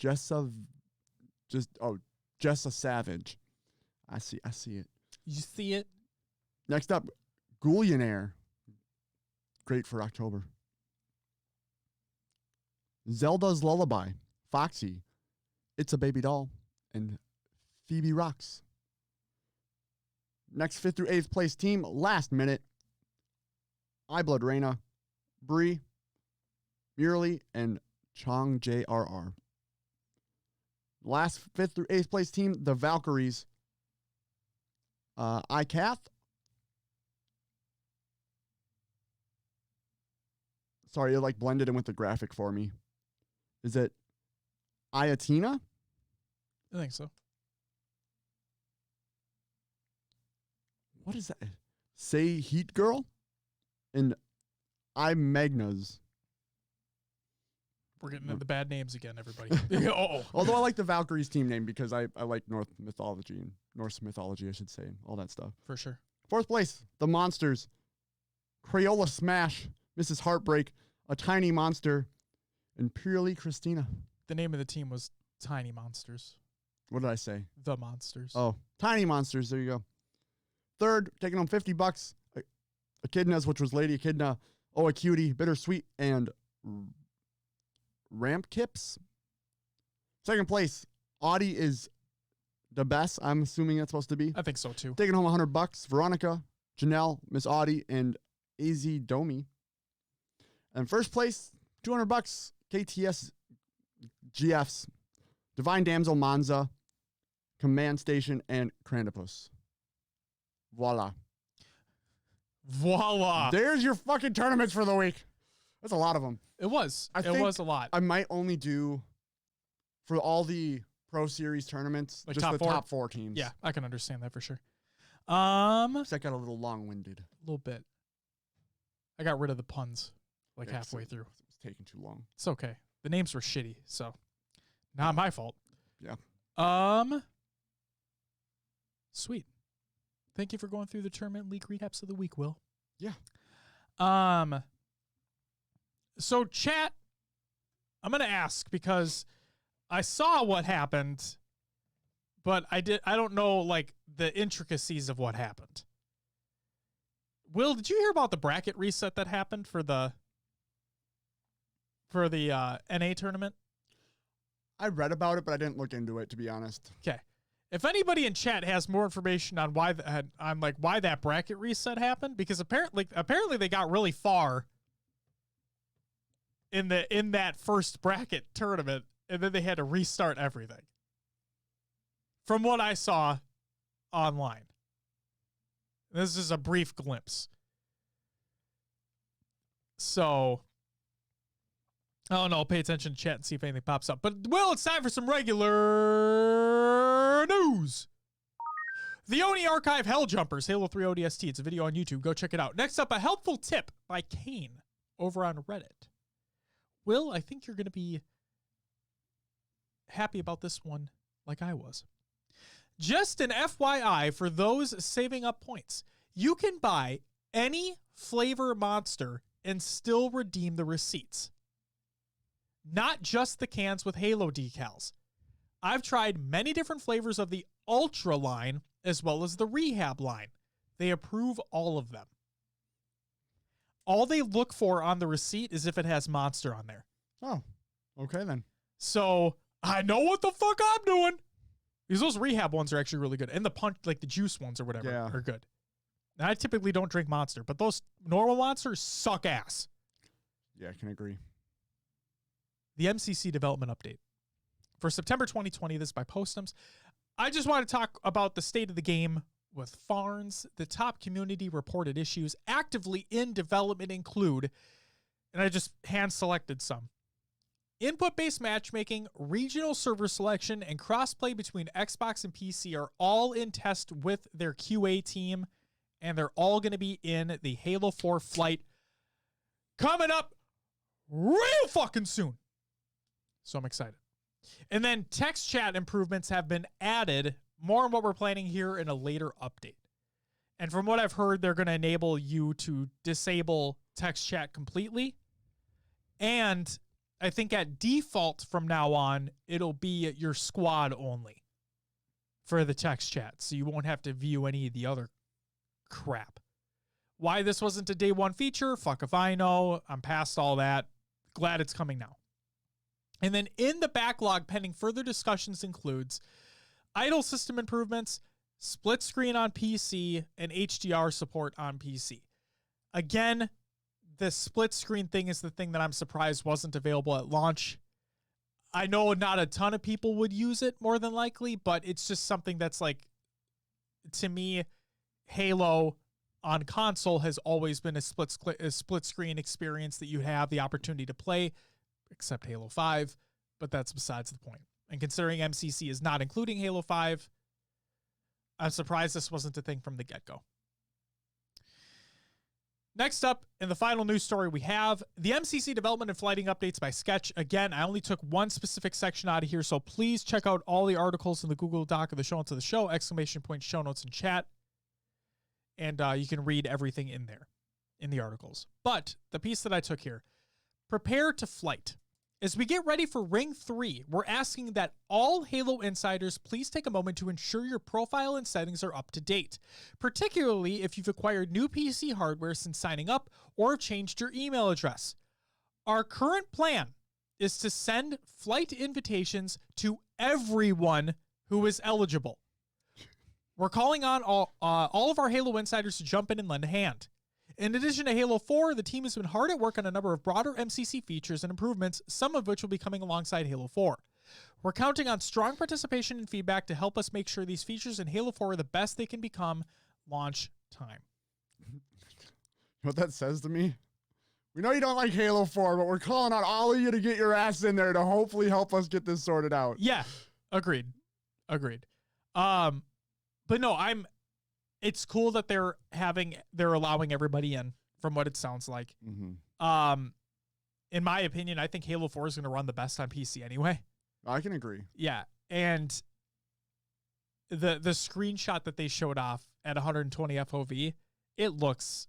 Jessa Savage. I see it. You see it? Next up, Gouillionaire. Great for October. Zelda's Lullaby, Foxy, It's a Baby Doll, and Phoebe Rocks. Next 5th through 8th place team, last minute. iBlood Reina, Bree, Murley, and Chong JRR. Last 5th through 8th place team, the Valkyries. iCath. Sorry, it like blended in with the graphic for me. Is it Iatina? I think so. What is that? Say Heat Girl? And I'm Magna's. We're getting into the bad names again, everybody. Although I like the Valkyries team name because I like Norse mythology, I should say, and all that stuff. For sure. 4th place, the Monsters. Crayola Smash, Mrs. Heartbreak, A Tiny Monster, and Purely Christina. The name of the team was Tiny Monsters. What did I say? The Monsters. Oh, Tiny Monsters. There you go. 3rd, taking home $50. Echidnas, which was Lady Echidna. Oh, a Cutie, Bittersweet, and Ramp Kips. 2nd place, Audie is the best. I'm assuming that's supposed to be. I think so too. Taking home $100. Veronica, Janelle, Miss Audie, and AZ Domi. And 1st place, $200. KTS GFs, Divine Damsel Monza, Command Station, and Crandipus. Voila. There's your fucking tournaments for the week. That's a lot of them. It was. It was a lot. I might only do, for all the Pro Series tournaments, like just the top 4 teams. Yeah, I can understand that for sure. So I got a little long-winded. A little bit. I got rid of the puns halfway through. It was taking too long. It's okay. The names were shitty, so not my fault. Yeah. Sweet. Thank you for going through the tournament league recaps of the week, Will. Yeah. So chat, I'm gonna ask because I saw what happened, but I don't know like the intricacies of what happened. Will, did you hear about the bracket reset that happened for the NA tournament? I read about it, but I didn't look into it, to be honest. Okay. If anybody in chat has more information on why why that bracket reset happened, because apparently they got really far in that first bracket tournament, and then they had to restart everything. From what I saw online. This is a brief glimpse. So, I don't know. Pay attention to chat and see if anything pops up. But, well, it's time for some regular news. The Oni Archive Helljumpers, Halo 3 ODST. It's a video on YouTube. Go check it out. Next up, a helpful tip by Kane over on Reddit. Will, I think you're going to be happy about this one like I was. Just an FYI for those saving up points. You can buy any flavor monster and still redeem the receipts. Not just the cans with Halo decals. I've tried many different flavors of the Ultra line as well as the Rehab line. They approve all of them. All they look for on the receipt is if it has Monster on there. Oh, okay then. So I know what the fuck I'm doing. Because those Rehab ones are actually really good. And the punch, like the juice ones or whatever, are good. And I typically don't drink Monster, but those normal Monsters suck ass. Yeah, I can agree. The MCC development update. For September 2020, this is by Postums. I just want to talk about the state of the game with Farns. The top community reported issues actively in development include, and I just hand-selected some, input-based matchmaking, regional server selection, and crossplay between Xbox and PC are all in test with their QA team, and they're all going to be in the Halo 4 flight coming up real fucking soon. So I'm excited. And then text chat improvements have been added, more on what we're planning here in a later update. And from what I've heard, they're going to enable you to disable text chat completely. And I think at default from now on, it'll be your squad only for the text chat. So you won't have to view any of the other crap. Why this wasn't a day one feature, fuck if I know. I'm past all that. Glad it's coming now. And then in the backlog pending further discussions includes idle system improvements, split screen on PC, and HDR support on PC. Again, the split screen thing is the thing that I'm surprised wasn't available at launch. I know not a ton of people would use it more than likely, but it's just something that's like, to me, Halo on console has always been a split screen experience that you have the opportunity to play, except Halo 5, but that's besides the point. And considering MCC is not including Halo 5, I'm surprised this wasn't a thing from the get-go. Next up, in the final news story we have, the MCC development and flighting updates by Sketch. Again, I only took one specific section out of here, so please check out all the articles in the Google Doc of the show notes of the show, ! Show notes in chat. And you can read everything in there, in the articles. But the piece that I took here, prepare to flight. As we get ready for Ring 3, we're asking that all Halo insiders please take a moment to ensure your profile and settings are up to date, particularly if you've acquired new PC hardware since signing up or have changed your email address. Our current plan is to send flight invitations to everyone who is eligible. We're calling on all of our Halo insiders to jump in and lend a hand. In addition to Halo 4, the team has been hard at work on a number of broader MCC features and improvements, some of which will be coming alongside Halo 4. We're counting on strong participation and feedback to help us make sure these features in Halo 4 are the best they can become launch time. You know what that says to me? We know you don't like Halo 4, but we're calling on all of you to get your ass in there to hopefully help us get this sorted out. Yeah, agreed. But no, it's cool that they're allowing everybody in, from what it sounds like. Mm-hmm. In my opinion, I think Halo 4 is going to run the best on PC anyway. I can agree. Yeah, and the screenshot that they showed off at 120 FOV, it looks,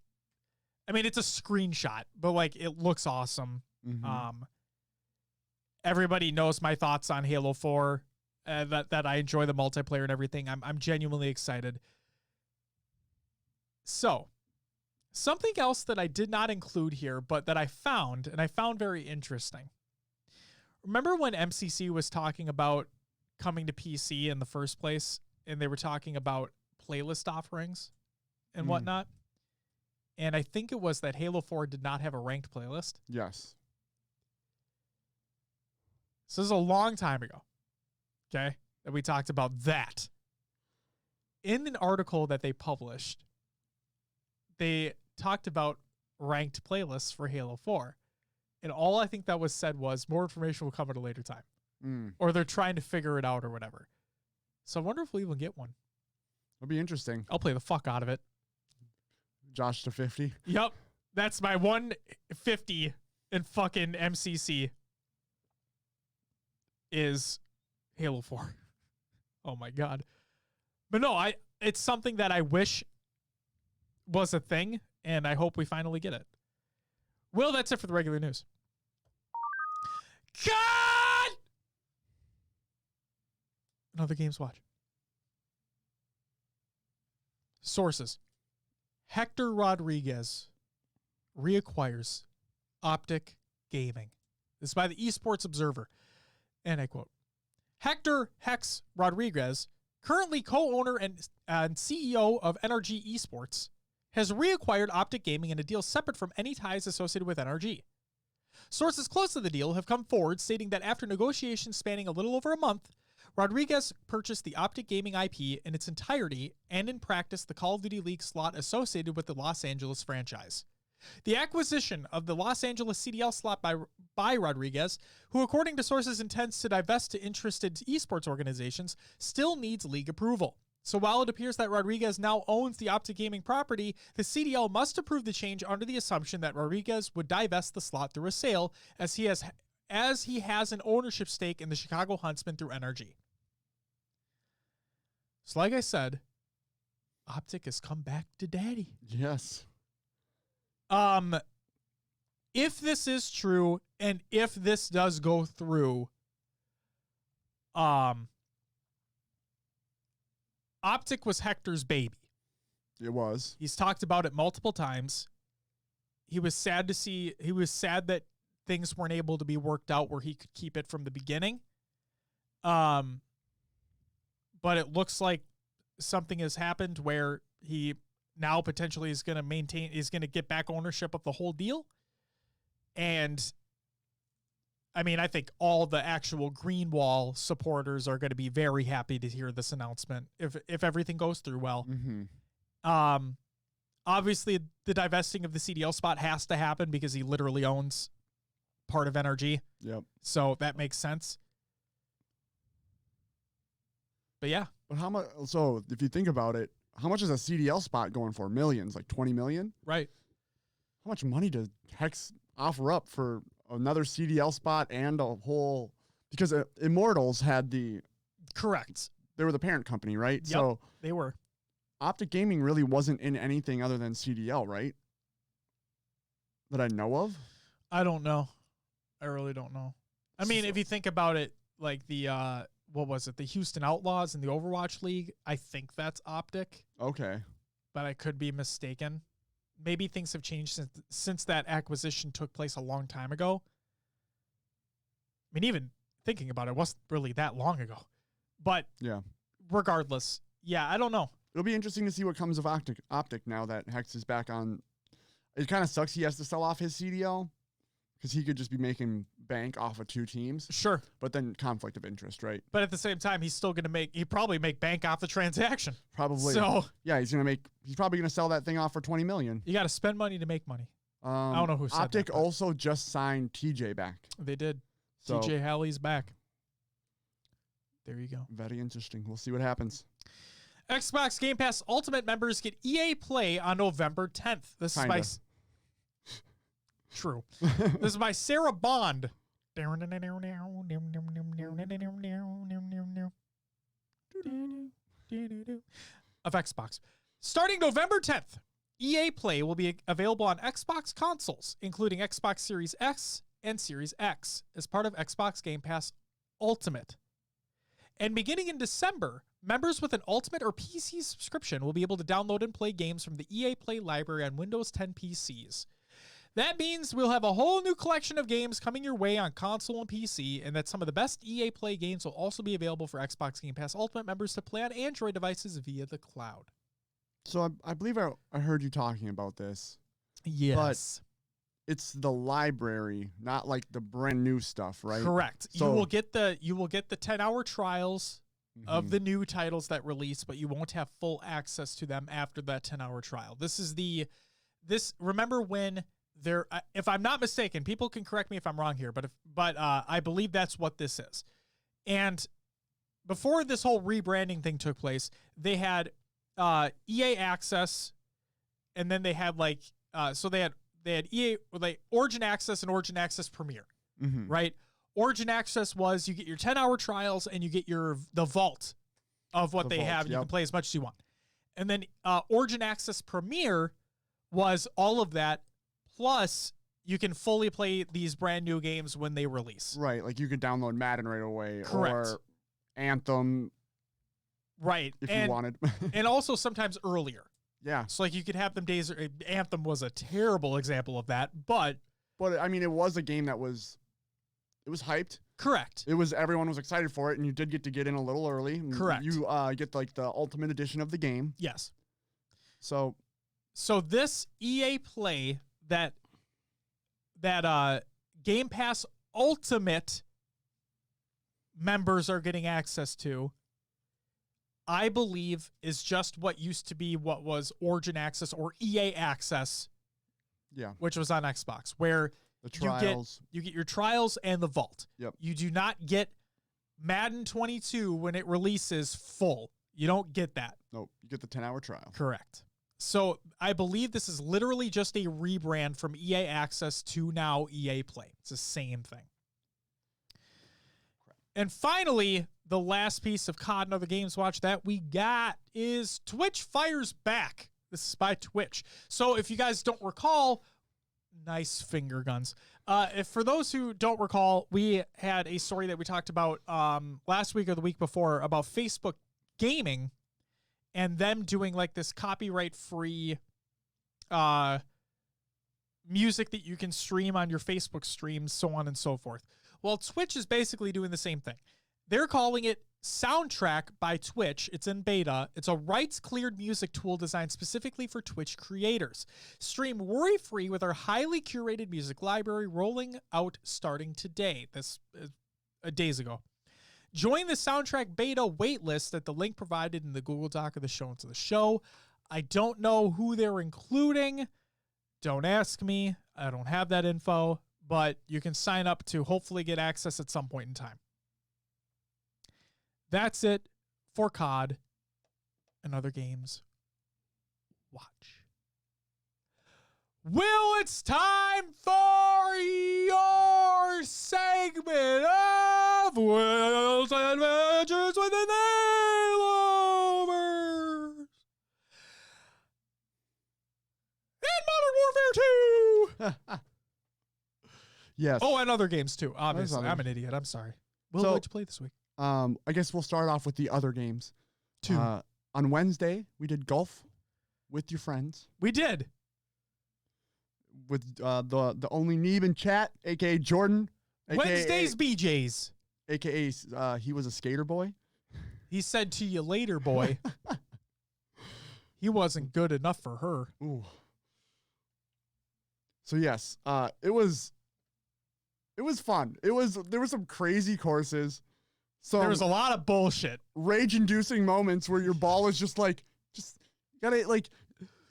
I mean, it's a screenshot, but like it looks awesome. Mm-hmm. Everybody knows my thoughts on Halo 4. That I enjoy the multiplayer and everything. I'm genuinely excited. So, something else that I did not include here, but that I found, and I found very interesting. Remember when MCC was talking about coming to PC in the first place, and they were talking about playlist offerings and whatnot? And I think it was that Halo 4 did not have a ranked playlist. Yes. So this is a long time ago. Okay, that we talked about that. In an article that they published, they talked about ranked playlists for Halo 4. And all I think that was said was more information will come at a later time. Or they're trying to figure it out or whatever. So I wonder if we'll even get one. It'll be interesting. I'll play the fuck out of it. Josh to 50. Yep. That's my 150 in fucking MCC is Halo 4. Oh my God. But no, it's something that I wish was a thing, and I hope we finally get it. Well, that's it for the regular news. God! Another Games Watch. Sources. Hector Rodriguez reacquires Optic Gaming. This is by the Esports Observer. And I quote, Hector Hex Rodriguez, currently co-owner and CEO of NRG Esports, has reacquired Optic Gaming in a deal separate from any ties associated with NRG. Sources close to the deal have come forward stating that after negotiations spanning a little over a month, Rodriguez purchased the Optic Gaming IP in its entirety and in practice the Call of Duty League slot associated with the Los Angeles franchise. The acquisition of the Los Angeles CDL slot by Rodriguez, who according to sources intends to divest to interested esports organizations, still needs league approval. So while it appears that Rodriguez now owns the Optic Gaming property, the CDL must approve the change under the assumption that Rodriguez would divest the slot through a sale, as he has an ownership stake in the Chicago Huntsmen through NRG. So like I said, Optic has come back to daddy. Yes. if this is true and if this does go through, Optic was Hector's baby. It was. He's talked about it multiple times. He was sad that things weren't able to be worked out where he could keep it from the beginning. But it looks like something has happened where he now potentially is going to get back ownership of the whole deal. And I mean, I think all the actual Greenwall supporters are going to be very happy to hear this announcement if everything goes through well. Mm-hmm. Obviously the divesting of the CDL spot has to happen because he literally owns part of NRG. Yep. So that makes sense. But yeah. But how much? So if you think about it, how much is a CDL spot going for? Millions, like 20 million? Right. How much money does Hex offer up for another CDL spot and a whole? Because Immortals had the. Correct. They were the parent company, right? Yep, so they were. Optic Gaming really wasn't in anything other than CDL, right? That I know of. I don't know. I really don't know. I mean, if you think about it, like the what was it? The Houston Outlaws in the Overwatch League. I think that's Optic. Okay. But I could be mistaken. Maybe things have changed since that acquisition took place a long time ago. I mean, even thinking about it, it wasn't really that long ago. But yeah, regardless, yeah, I don't know. It'll be interesting to see what comes of Optic now that Hex is back on. It kind of sucks he has to sell off his CDL because he could just be making bank off of two teams. Sure. But then conflict of interest, right? But at the same time, he'd probably make bank off the transaction. Probably. So yeah, he's probably going to sell that thing off for 20 million. You got to spend money to make money. I don't know who said Optic that, also just signed TJ back. They did. So, TJ Halley's back. There you go. Very interesting. We'll see what happens. Xbox Game Pass Ultimate members get EA Play on November 10th. This is by True. This is by Sarah Bond. Of Xbox. Starting November 10th, EA Play will be available on Xbox consoles, including Xbox Series X and Series X, as part of Xbox Game Pass Ultimate. And beginning in December, members with an Ultimate or PC subscription will be able to download and play games from the EA Play library on Windows 10 PCs. That means we'll have a whole new collection of games coming your way on console and PC, and that some of the best EA Play games will also be available for Xbox Game Pass Ultimate members to play on Android devices via the cloud. So I believe I heard you talking about this. Yes. But it's the library, not like the brand new stuff, right? Correct. So, you will get the 10-hour trials of the new titles that release, but you won't have full access to them after that 10-hour trial. Remember when there, if I'm not mistaken, people can correct me if I'm wrong here, but I believe that's what this is. And before this whole rebranding thing took place, they had EA Access, and then they had they had EA, like Origin Access and Origin Access Premier, right? Origin Access was you get your 10-hour trials and you get the vault of what they have. And you can play as much as you want. And then Origin Access Premier was all of that, plus you can fully play these brand new games when they release. Right, like you could download Madden right away. Correct. Or Anthem. Right. If you wanted. And also sometimes earlier. Yeah. So like you could have them days. Anthem was a terrible example of that, but I mean, it was a game that was hyped. Correct. Everyone was excited for it, and you did get in a little early. Correct. You get like the ultimate edition of the game. Yes. So this EA Play that Game Pass Ultimate members are getting access to, I believe, is just what used to be what was Origin Access or EA Access. Yeah. Which was on Xbox, where the trials. You get your trials and the vault. Yep. You do not get Madden 22 when it releases full. You don't get that. Nope. You get the 10-hour trial. Correct. So I believe this is literally just a rebrand from EA Access to now EA Play. It's the same thing. And finally, the last piece of COD and Other Games Watch that we got is Twitch Fires Back. This is by Twitch. So if you guys don't recall, Nice finger guns. If for those who don't recall, we had a story that we talked about last week or the week before about Facebook gaming and them doing like this copyright-free music that you can stream on your Facebook streams, so on and so forth. Well, Twitch is basically doing the same thing. They're calling it Soundtrack by Twitch. It's in beta. It's a rights-cleared music tool designed specifically for Twitch creators. Stream worry-free with our highly curated music library rolling out starting today. This is days ago. Join the Soundtrack beta waitlist at the link provided in the Google Doc of the show notes of the show. I don't know who they're including. Don't ask me. I don't have that info, but you can sign up to hopefully get access at some point in time. That's it for COD and other games. Watch. Will, it's time for your segment of Will's Adventures with the Nailovers. And Modern Warfare 2. Yes. Oh, and other games too. Obviously, I'm an idiot. I'm sorry. Will, what'd you play this week? I guess we'll start off with the other games. 2. On Wednesday, we did golf with your friends. We did. With the only Neeb in chat, a.k.a. Jordan. Wednesday's BJ's. A.k.a. He was a skater boy. He said to you later, boy. He wasn't good enough for her. Ooh. So yes, it was fun. There were some crazy courses. There was a lot of bullshit. Rage-inducing moments where your ball is just gotta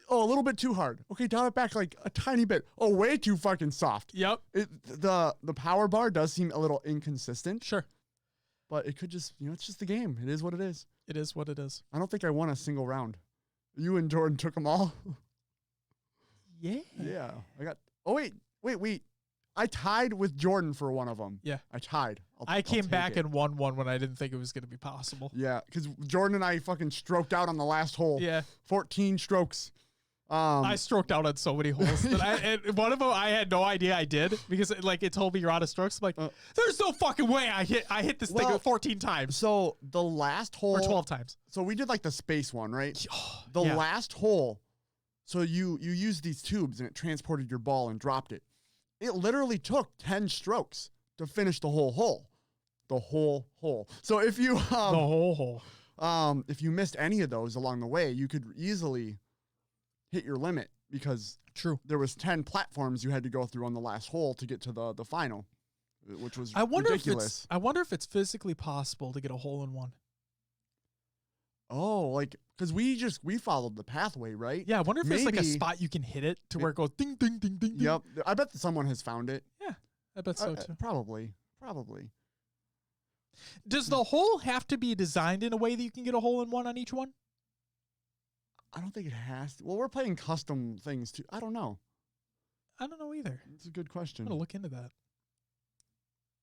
a little bit too hard. Okay, dial it back like a tiny bit. Oh, way too fucking soft. Yep. The power bar does seem a little inconsistent. Sure. But it could just, it's just the game. It is what it is. It is what it is. I don't think I won a single round. You and Jordan took them all. Yeah. Yeah. Wait. I tied with Jordan for one of them. Yeah. I tied. I came back and won one when I didn't think it was going to be possible. Yeah, because Jordan and I fucking stroked out on the last hole. Yeah. 14 strokes. I stroked out on so many holes. And one of them I had no idea I did because it told me you're out of strokes. I'm like, there's no fucking way I hit this thing 14 times. So the last hole. Or 12 times. So we did the space one, right? The yeah. last hole. So you used these tubes and it transported your ball and dropped it. It literally took 10 strokes to finish the whole hole. The whole hole. So if you the whole hole. If you missed any of those along the way, you could easily hit your limit because there was 10 platforms you had to go through on the last hole to get to the final, which was ridiculous. I wonder if it's physically possible to get a hole in one. Oh, because we followed the pathway, right? Yeah, I wonder if there's a spot you can hit it to where it goes ding, ding, ding, ding, ding. Yep. I bet that someone has found it. Yeah, I bet so too. Probably. Does the hole have to be designed in a way that you can get a hole in one on each one? I don't think it has to. Well, we're playing custom things too. I don't know. I don't know either. It's a good question. I'm going to look into that.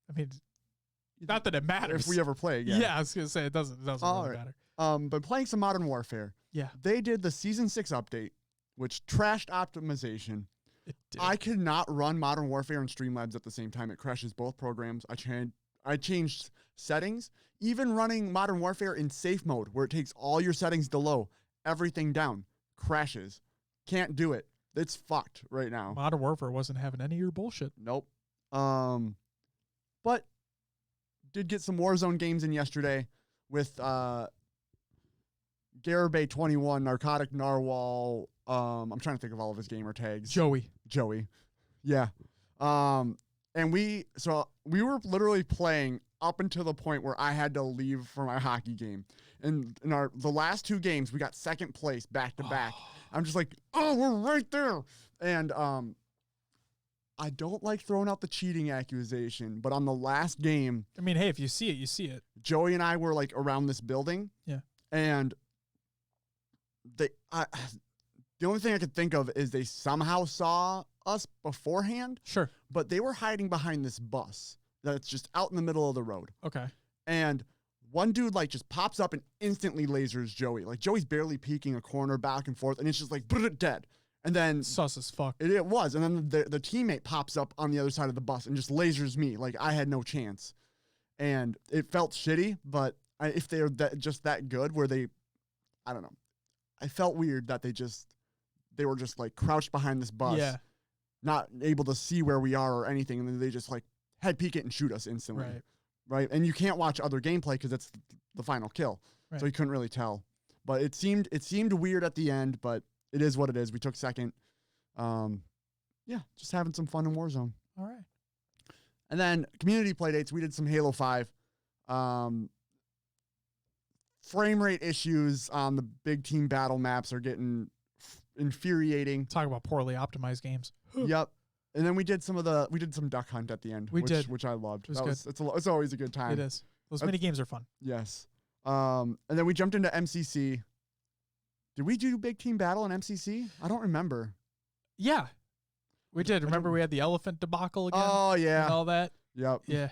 I mean, not that it matters. If we ever play again. Yeah, I was going to say it doesn't really matter. But playing some Modern Warfare. Yeah. They did the Season 6 update, which trashed optimization. It did. I could not run Modern Warfare and Streamlabs at the same time. It crashes both programs. I changed settings. Even running Modern Warfare in safe mode, where it takes all your settings to low, everything down, crashes. Can't do it. It's fucked right now. Modern Warfare wasn't having any of your bullshit. Nope. But did get some Warzone games in yesterday with Garibay 21, Narcotic Narwhal. I'm trying to think of all of his gamer tags. Joey. Yeah. And we were literally playing up until the point where I had to leave for my hockey game. And in the last 2 games, we got second place back to back. I'm just like, oh, we're right there. And I don't like throwing out the cheating accusation, but on the last game, I mean, hey, if you see it, you see it. Joey and I were around this building. Yeah. And the only thing I could think of is they somehow saw us beforehand. Sure. But they were hiding behind this bus that's just out in the middle of the road. Okay. And one dude just pops up and instantly lasers Joey. Joey's barely peeking a corner back and forth, and it's just dead. And then sus as fuck. it was. And then the teammate pops up on the other side of the bus and just lasers me. Like, I had no chance. And it felt shitty, but if they were just that good, where I don't know. I felt weird that they were just like crouched behind this bus, not able to see where we are or anything. And then they just like head peek it and shoot us instantly. Right. And you can't watch other gameplay because it's the final kill. Right. So you couldn't really tell. But it seemed weird at the end, but it is what it is. We took second. Just having some fun in Warzone. All right. And then community play dates, we did some Halo 5. Frame rate issues on the big team battle maps are getting infuriating. Talk about poorly optimized games. Yep. And then we did some duck hunt at the end. Which I loved. It's always a good time. It is. Those mini games are fun. Yes. And then we jumped into MCC. Did we do big team battle in MCC? I don't remember. Yeah. We did. Remember we had the elephant debacle again? Oh, yeah. And all that? Yep. Yeah.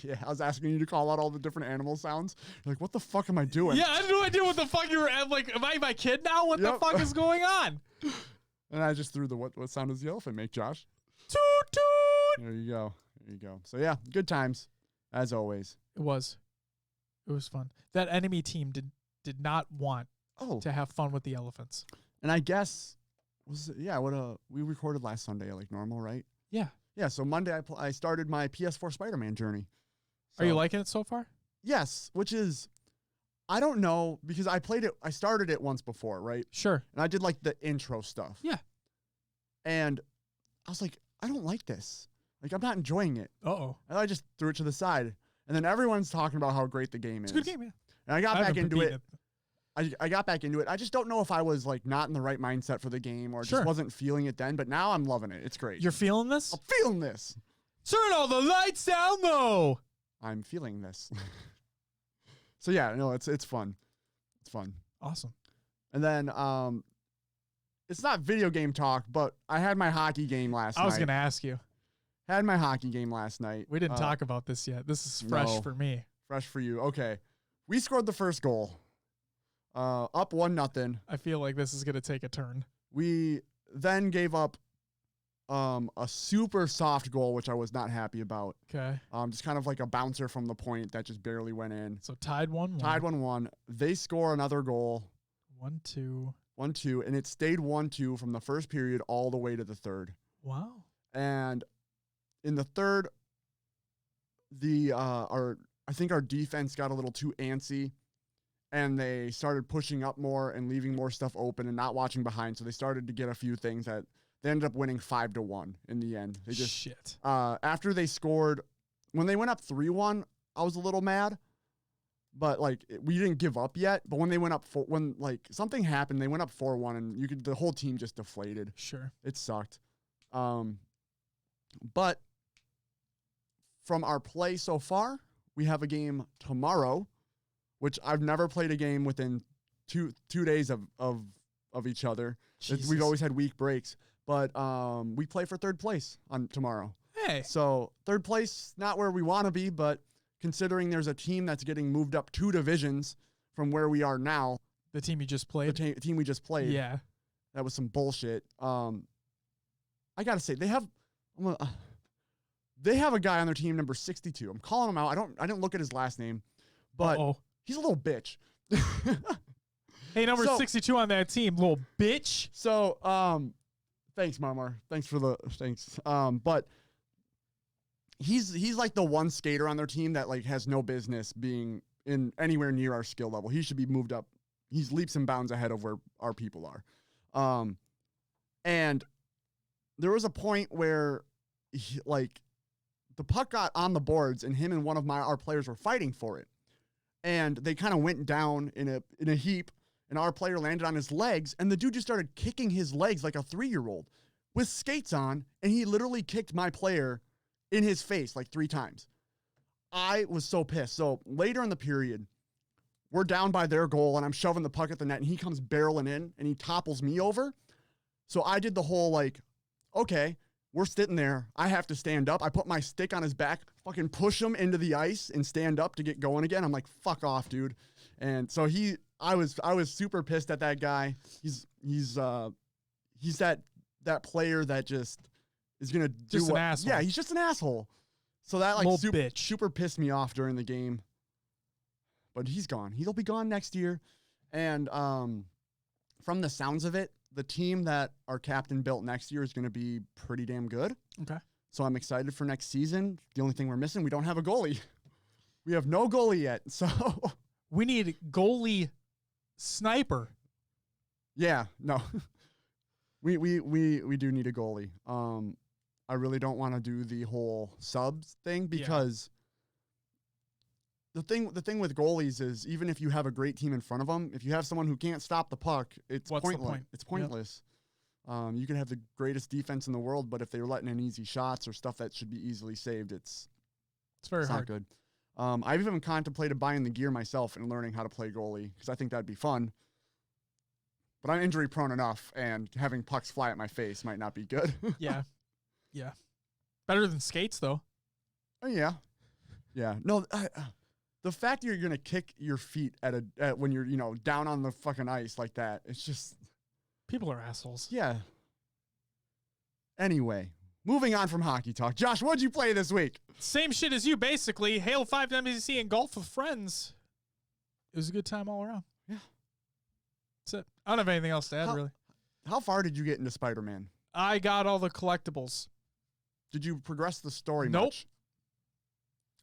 Yeah, I was asking you to call out all the different animal sounds. You're like, what the fuck am I doing? Yeah, I had no idea what the fuck you were like. Am I my kid now? What the fuck is going on? And I just threw the what sound does the elephant make, Josh? Toot toot. There you go. So yeah, good times as always. It was fun. That enemy team did not want to have fun with the elephants. And I guess we recorded last Sunday like normal, right? Yeah. Yeah, so Monday I started my PS4 Spider-Man journey. So, are you liking it so far? Yes, which is, I don't know, because I started it once before, right? Sure. And I did like the intro stuff. Yeah. And I was like, I don't like this. Like, I'm not enjoying it. Uh-oh. And I just threw it to the side. And then everyone's talking about how great the game is. It's a good game, yeah. And I got back into it. I got back into it. I just don't know if I was like not in the right mindset for the game or just wasn't feeling it then, but now I'm loving it. It's great. You're feeling this? I'm feeling this. Turn all the lights down low. I'm feeling this. So yeah, no, it's fun. It's fun. Awesome. And then it's not video game talk, but I had my hockey game last night. I was going to ask you. Had my hockey game last night. We didn't talk about this yet. This is fresh for me. Fresh for you. Okay. We scored the first goal. Up 1-0. I feel like this is going to take a turn. We then gave up a super soft goal, which I was not happy about. Okay. Just kind of like a bouncer from the point that just barely went in. So tied 1-1. Tied 1-1. They score another goal. 1-2. 1-2, and it stayed 1-2 from the first period all the way to the third. Wow. And in the third, I think our defense got a little too antsy. And they started pushing up more and leaving more stuff open and not watching behind. So they started to get a few things that they ended up winning 5-1 in the end. They just shit. After they scored, when they went up 3-1, I was a little mad. But like we didn't give up yet. But when they went up when something happened, they went up 4-1, and the whole team just deflated. Sure, it sucked. But from our play so far, we have a game tomorrow, which I've never played a game within two days of each other. We've always had week breaks, but we play for third place on tomorrow. Hey, so third place, not where we want to be, but considering there's a team that's getting moved up 2 divisions from where we are now, the team you just played, team we just played, yeah, that was some bullshit. I gotta say they have a guy on their team number 62. I'm calling him out. I didn't look at his last name, but. He's a little bitch. Hey, number 62 on that team, little bitch. So, thanks, Marmar. Thanks. But he's like the one skater on their team that like has no business being in anywhere near our skill level. He should be moved up. He's leaps and bounds ahead of where our people are. And there was a point where the puck got on the boards and him and one of our players were fighting for it. And they kind of went down in a heap, and our player landed on his legs, and the dude just started kicking his legs like a 3-year-old with skates on, and he literally kicked my player in his face like 3 times. I was so pissed. So later in the period, we're down by their goal, and I'm shoving the puck at the net, and he comes barreling in, and he topples me over. So I did the whole okay, we're sitting there. I have to stand up. I put my stick on his back, fucking push him into the ice and stand up to get going again. I'm like, fuck off, dude. And so I was super pissed at that guy. he's that player that just is gonna do Just an asshole. Yeah, he's just an asshole. So that like Little bitch. super pissed me off during the game. But he's gone. He'll be gone next year. And from the sounds of it, the team that our captain built next year is going to be pretty damn good. Okay. So I'm excited for next season. The only thing we're missing, we don't have a goalie. We have no goalie yet. So we need goalie sniper. Yeah, no. we do need a goalie. I really don't want to do the whole subs thing because the thing with goalies is even if you have a great team in front of them, if you have someone who can't stop the puck, it's pointless. The point? It's pointless. Yep. You can have the greatest defense in the world, but if they're letting in easy shots or stuff that should be easily saved, it's very hard. Not good. I've even contemplated buying the gear myself and learning how to play goalie because I think that'd be fun. But I'm injury prone enough, and having pucks fly at my face might not be good. Yeah. Better than skates, though. Oh, yeah. No, the fact that you're gonna kick your feet at when you're down on the fucking ice like that, it's just people are assholes. Yeah. Anyway, moving on from hockey talk. Josh, what'd you play this week? Same shit as you, basically. Halo 5 WC and golf with friends. It was a good time all around. Yeah. That's it. I don't have anything else to add, really. How far did you get into Spider-Man? I got all the collectibles. Did you progress the story Nope. much?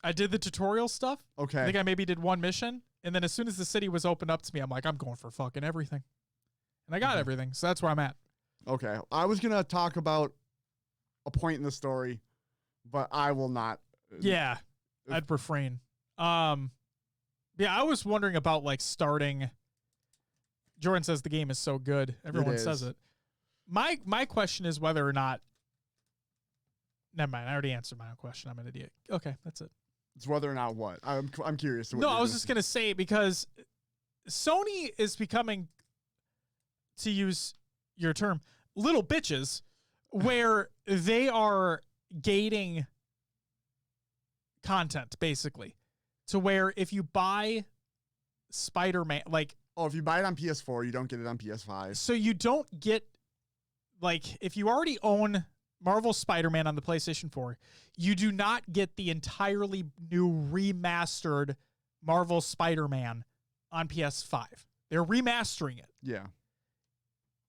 I did the tutorial stuff. Okay. I think I maybe did one mission. And then as soon as the city was opened up to me, I'm like, I'm going for fucking everything. And I got everything. So that's where I'm at. Okay. I was going to talk about a point in the story, but I will not. Yeah. I'd refrain. Yeah, I was wondering about like starting. Jordan says the game is so good. Everyone says it. My question is whether or not. Never mind. I already answered my own question. I'm an idiot. Okay, that's it. It's whether or not what. I'm curious. No, I was just gonna say because Sony is becoming, to use your term, little bitches, where they are gating content basically, to where if you buy Spider-Man, like. Oh, if you buy it on PS4, you don't get it on PS5. So you don't get, like, if you already own Marvel Spider-Man on the PlayStation 4, you do not get the entirely new remastered Marvel Spider-Man on PS5. They're remastering it. Yeah.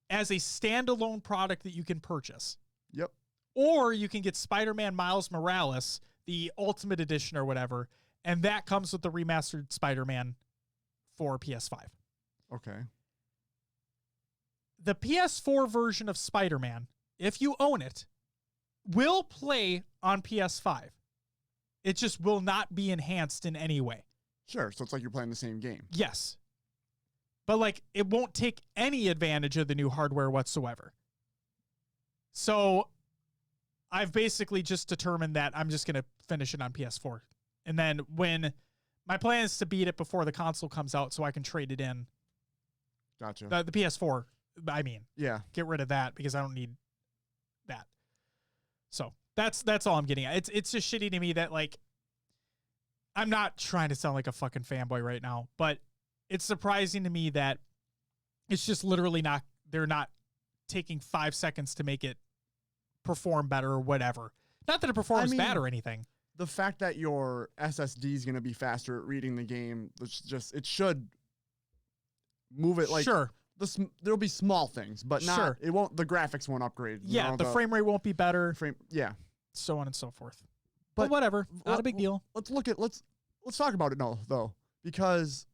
As a standalone product that you can purchase. Yep. Or you can get Spider-Man Miles Morales, the Ultimate Edition or whatever, and that comes with the remastered Spider-Man for PS5. Okay. The PS4 version of Spider-Man, if you own it, will play on PS5. It just will not be enhanced in any way. Sure. So it's like you're playing the same game. Yes. But like it won't take any advantage of the new hardware whatsoever. So I've basically just determined that I'm just going to finish it on PS4. And then when my plan is to beat it before the console comes out so I can trade it in. Gotcha. The PS4, I mean. Yeah. Get rid of that because I don't need that. So that's all I'm getting at. It's just shitty to me that like I'm not trying to sound like a fucking fanboy right now, but it's surprising to me that it's just literally not, they're not taking 5 seconds to make it perform better or whatever. Not that it performs bad or anything. The fact that your SSD is going to be faster at reading the game, it should move it like sure. There'll be small things, but not sure. It won't. The graphics won't upgrade. Yeah, the frame rate won't be better. Yeah, so on and so forth. But whatever, not a big deal. Let's talk about it now, though, because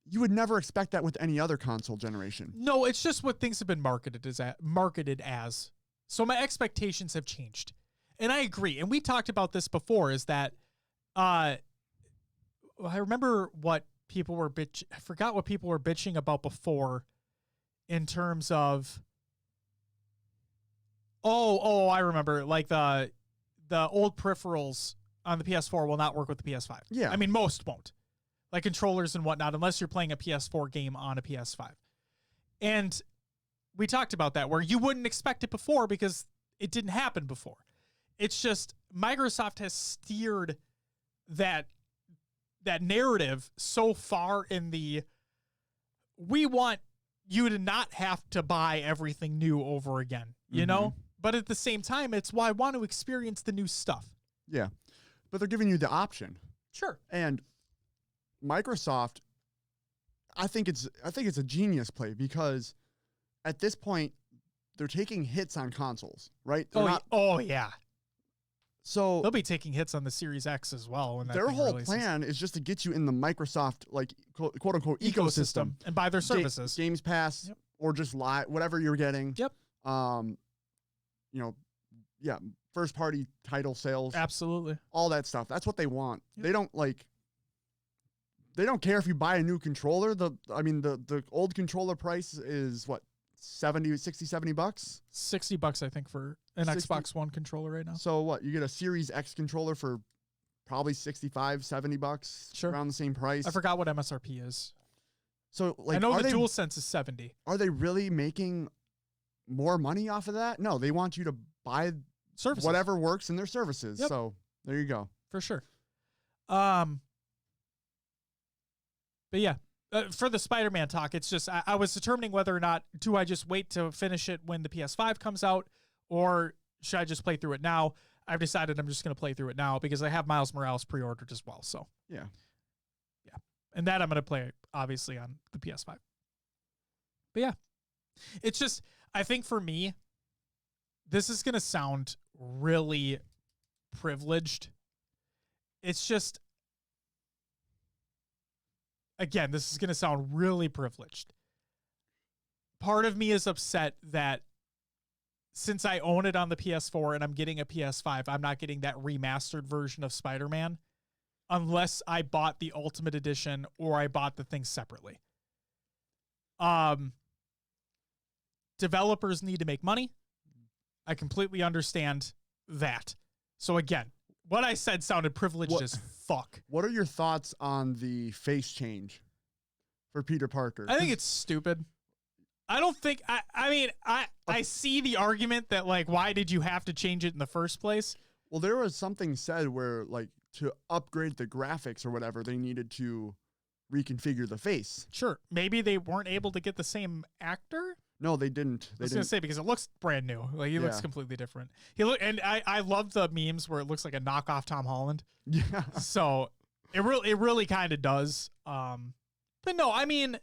you would never expect that with any other console generation. No, it's just what things have been marketed as. So my expectations have changed. And I agree. And we talked about this before, is that I remember what people were I forgot what people were bitching about before in terms of I remember, like the old peripherals on the PS4 will not work with the PS5. Yeah. I mean, most won't. Like controllers and whatnot, unless you're playing a PS4 game on a PS5. And we talked about that, where you wouldn't expect it before because it didn't happen before. It's just Microsoft has steered that narrative so far in the, we want you to not have to buy everything new over again, you know? But at the same time, it's why I want to experience the new stuff. Yeah. But they're giving you the option. Sure. And Microsoft, I think it's a genius play because at this point they're taking hits on consoles, right? Yeah. So they'll be taking hits on the Series X as well. When their whole plan is just to get you in the Microsoft, like, quote unquote ecosystem and buy their services, Games Pass, or just whatever you're getting. Yep. First party title sales. Absolutely. All that stuff. That's what they want. Yep. They don't care if you buy a new controller. The old controller price is what, $70 $70? $60, I think, for an Xbox One controller right now. So what, you get a Series X controller for probably $65 $70, sure, around the same price. I forgot what MSRP is. So I know the DualSense is $70. Are they really making more money off of that? No, they want you to buy services, whatever works in their services. Yep. So there you go. For sure. But yeah, for the Spider-Man talk, it's just I was determining whether or not do I just wait to finish it when the PS5 comes out, or should I just play through it now? I've decided I'm just going to play through it now because I have Miles Morales pre-ordered as well. So yeah, and that I'm going to play obviously on the PS5. But yeah, it's just I think for me, this is going to sound really privileged. It's just, again, this is going to sound really privileged. Part of me is upset that since I own it on the PS4 and I'm getting a PS5, I'm not getting that remastered version of Spider-Man unless I bought the Ultimate Edition or I bought the thing separately. Developers need to make money. I completely understand that. So again, what I said sounded privileged as fuck. What are your thoughts on the face change for Peter Parker? I think it's stupid. I don't think I see the argument that, like, why did you have to change it in the first place? Well, there was something said where, like, to upgrade the graphics or whatever, they needed to reconfigure the face. Sure. Maybe they weren't able to get the same actor? No, they didn't. I was going to say, because it looks brand new. Like, he looks completely different. And I love the memes where it looks like a knockoff Tom Holland. Yeah. So it really kind of does. But no, I mean,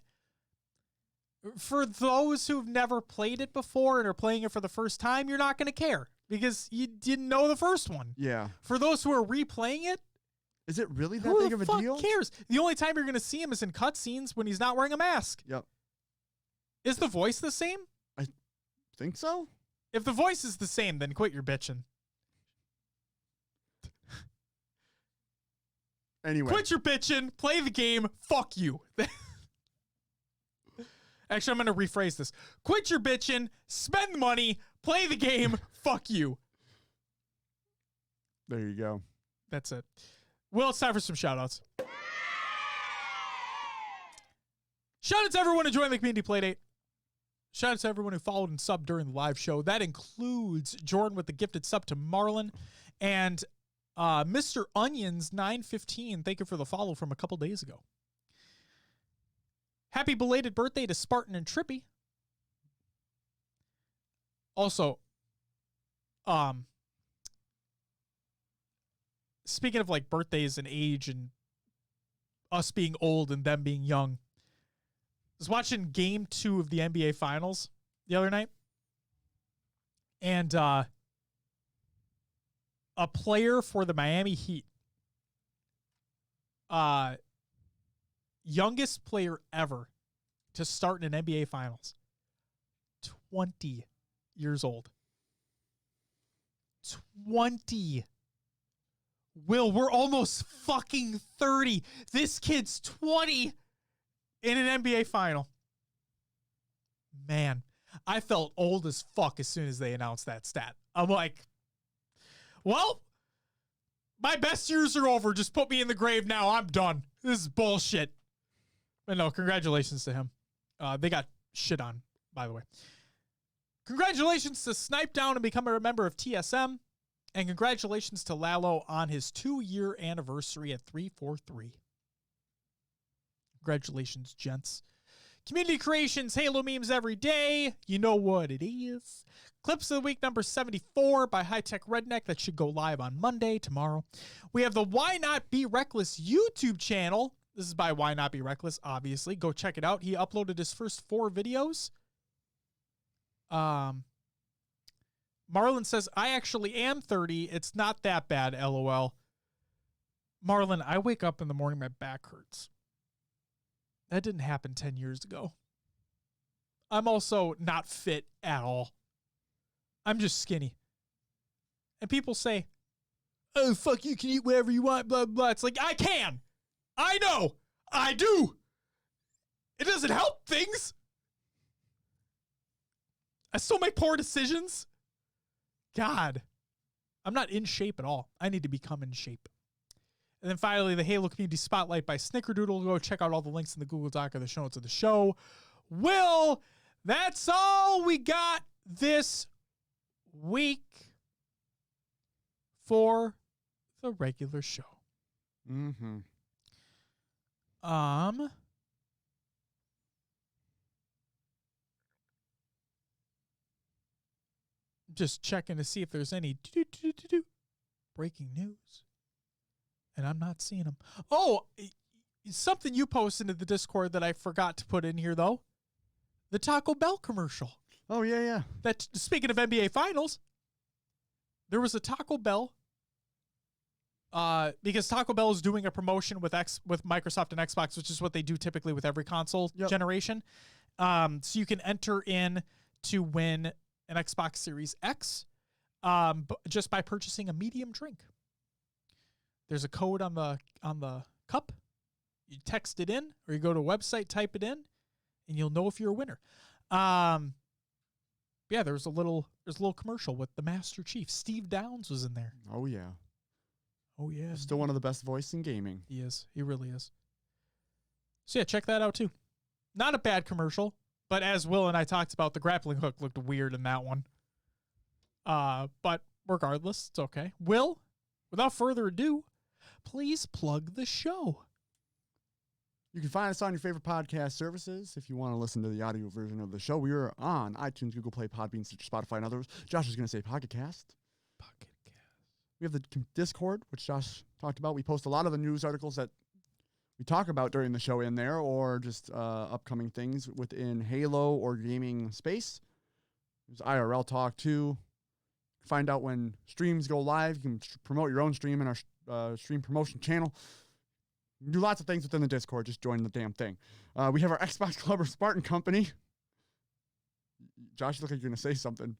for those who've never played it before and are playing it for the first time, you're not going to care because you didn't know the first one. Yeah. For those who are replaying it, is it really that big of a deal? Who cares? The only time you're going to see him is in cutscenes when he's not wearing a mask. Yep. Is the voice the same? I think so. If the voice is the same, then quit your bitching. Anyway. Quit your bitching. Play the game. Fuck you. Actually, I'm going to rephrase this. Quit your bitching. Spend the money. Play the game. Fuck you. There you go. That's it. Well, it's time for some shout-outs. Shout-out to everyone who joined the Community Playdate. Shout-out to everyone who followed and subbed during the live show. That includes Jordan with the gifted sub to Marlon. And Mr. Onions 915, thank you for the follow from a couple days ago. Happy belated birthday to Spartan and Trippy. Also, speaking of like birthdays and age and us being old and them being young, I was watching game 2 of the NBA Finals the other night. And a player for the Miami Heat, youngest player ever to start in an NBA Finals, 20 years old. 20. Will, we're almost fucking 30. This kid's 20 in an NBA Final. Man, I felt old as fuck as soon as they announced that stat. I'm like, well, my best years are over. Just put me in the grave now. I'm done. This is bullshit. But no, congratulations to him. They got shit on, by the way. Congratulations to Snipe Down and become a member of TSM. And congratulations to Lalo on his 2-year anniversary at 343. Congratulations, gents. Community creations, Halo memes every day. You know what it is. Clips of the week number 74 by High Tech Redneck. That should go live on Monday, tomorrow. We have the Why Not Be Reckless YouTube channel. This is by Why Not Be Reckless, obviously. Go check it out. He uploaded his first 4 videos. Marlon says, I actually am 30. It's not that bad, LOL. Marlon, I wake up in the morning, my back hurts. That didn't happen 10 years ago. I'm also not fit at all. I'm just skinny. And people say, oh, fuck, you can eat whatever you want, blah, blah. It's like, I can. I know. I do. It doesn't help things. I still make poor decisions. God. I'm not in shape at all. I need to become in shape. And then finally, the Halo Community Spotlight by Snickerdoodle. Go check out all the links in the Google Doc or the show notes of the show. Will, that's all we got this week for the regular show. Mm-hmm. Just checking to see if there's any breaking news. And I'm not seeing them. Oh, something you posted into the Discord that I forgot to put in here, though. The Taco Bell commercial. Oh, yeah, yeah. That, speaking of NBA Finals, there was a Taco Bell. Because Taco Bell is doing a promotion with Microsoft and Xbox, which is what they do typically with every console generation. So you can enter in to win an Xbox Series X just by purchasing a medium drink. There's a code on the cup. You text it in, or you go to a website, type it in, and you'll know if you're a winner. Yeah, there's a little commercial with the Master Chief. Steve Downs was in there. Oh yeah. Oh yeah. Still one of the best voices in gaming. He is. He really is. So yeah, check that out too. Not a bad commercial, but as Will and I talked about, the grappling hook looked weird in that one. But regardless, it's okay. Will, without further ado, please plug the show. You can find us on your favorite podcast services. If you want to listen to the audio version of the show, we are on iTunes, Google Play, Podbean, Stitcher, Spotify, and others. Josh is going to say Pocket Cast. Pocket Cast. We have the Discord, which Josh talked about. We post a lot of the news articles that we talk about during the show in there, or just upcoming things within Halo or gaming space. There's IRL talk too. Find out when streams go live. You can promote your own stream in our stream promotion channel. You can do lots of things within the Discord. Just join the damn thing. We have our Xbox Club or Spartan Company. Josh, you look like you're going to say something.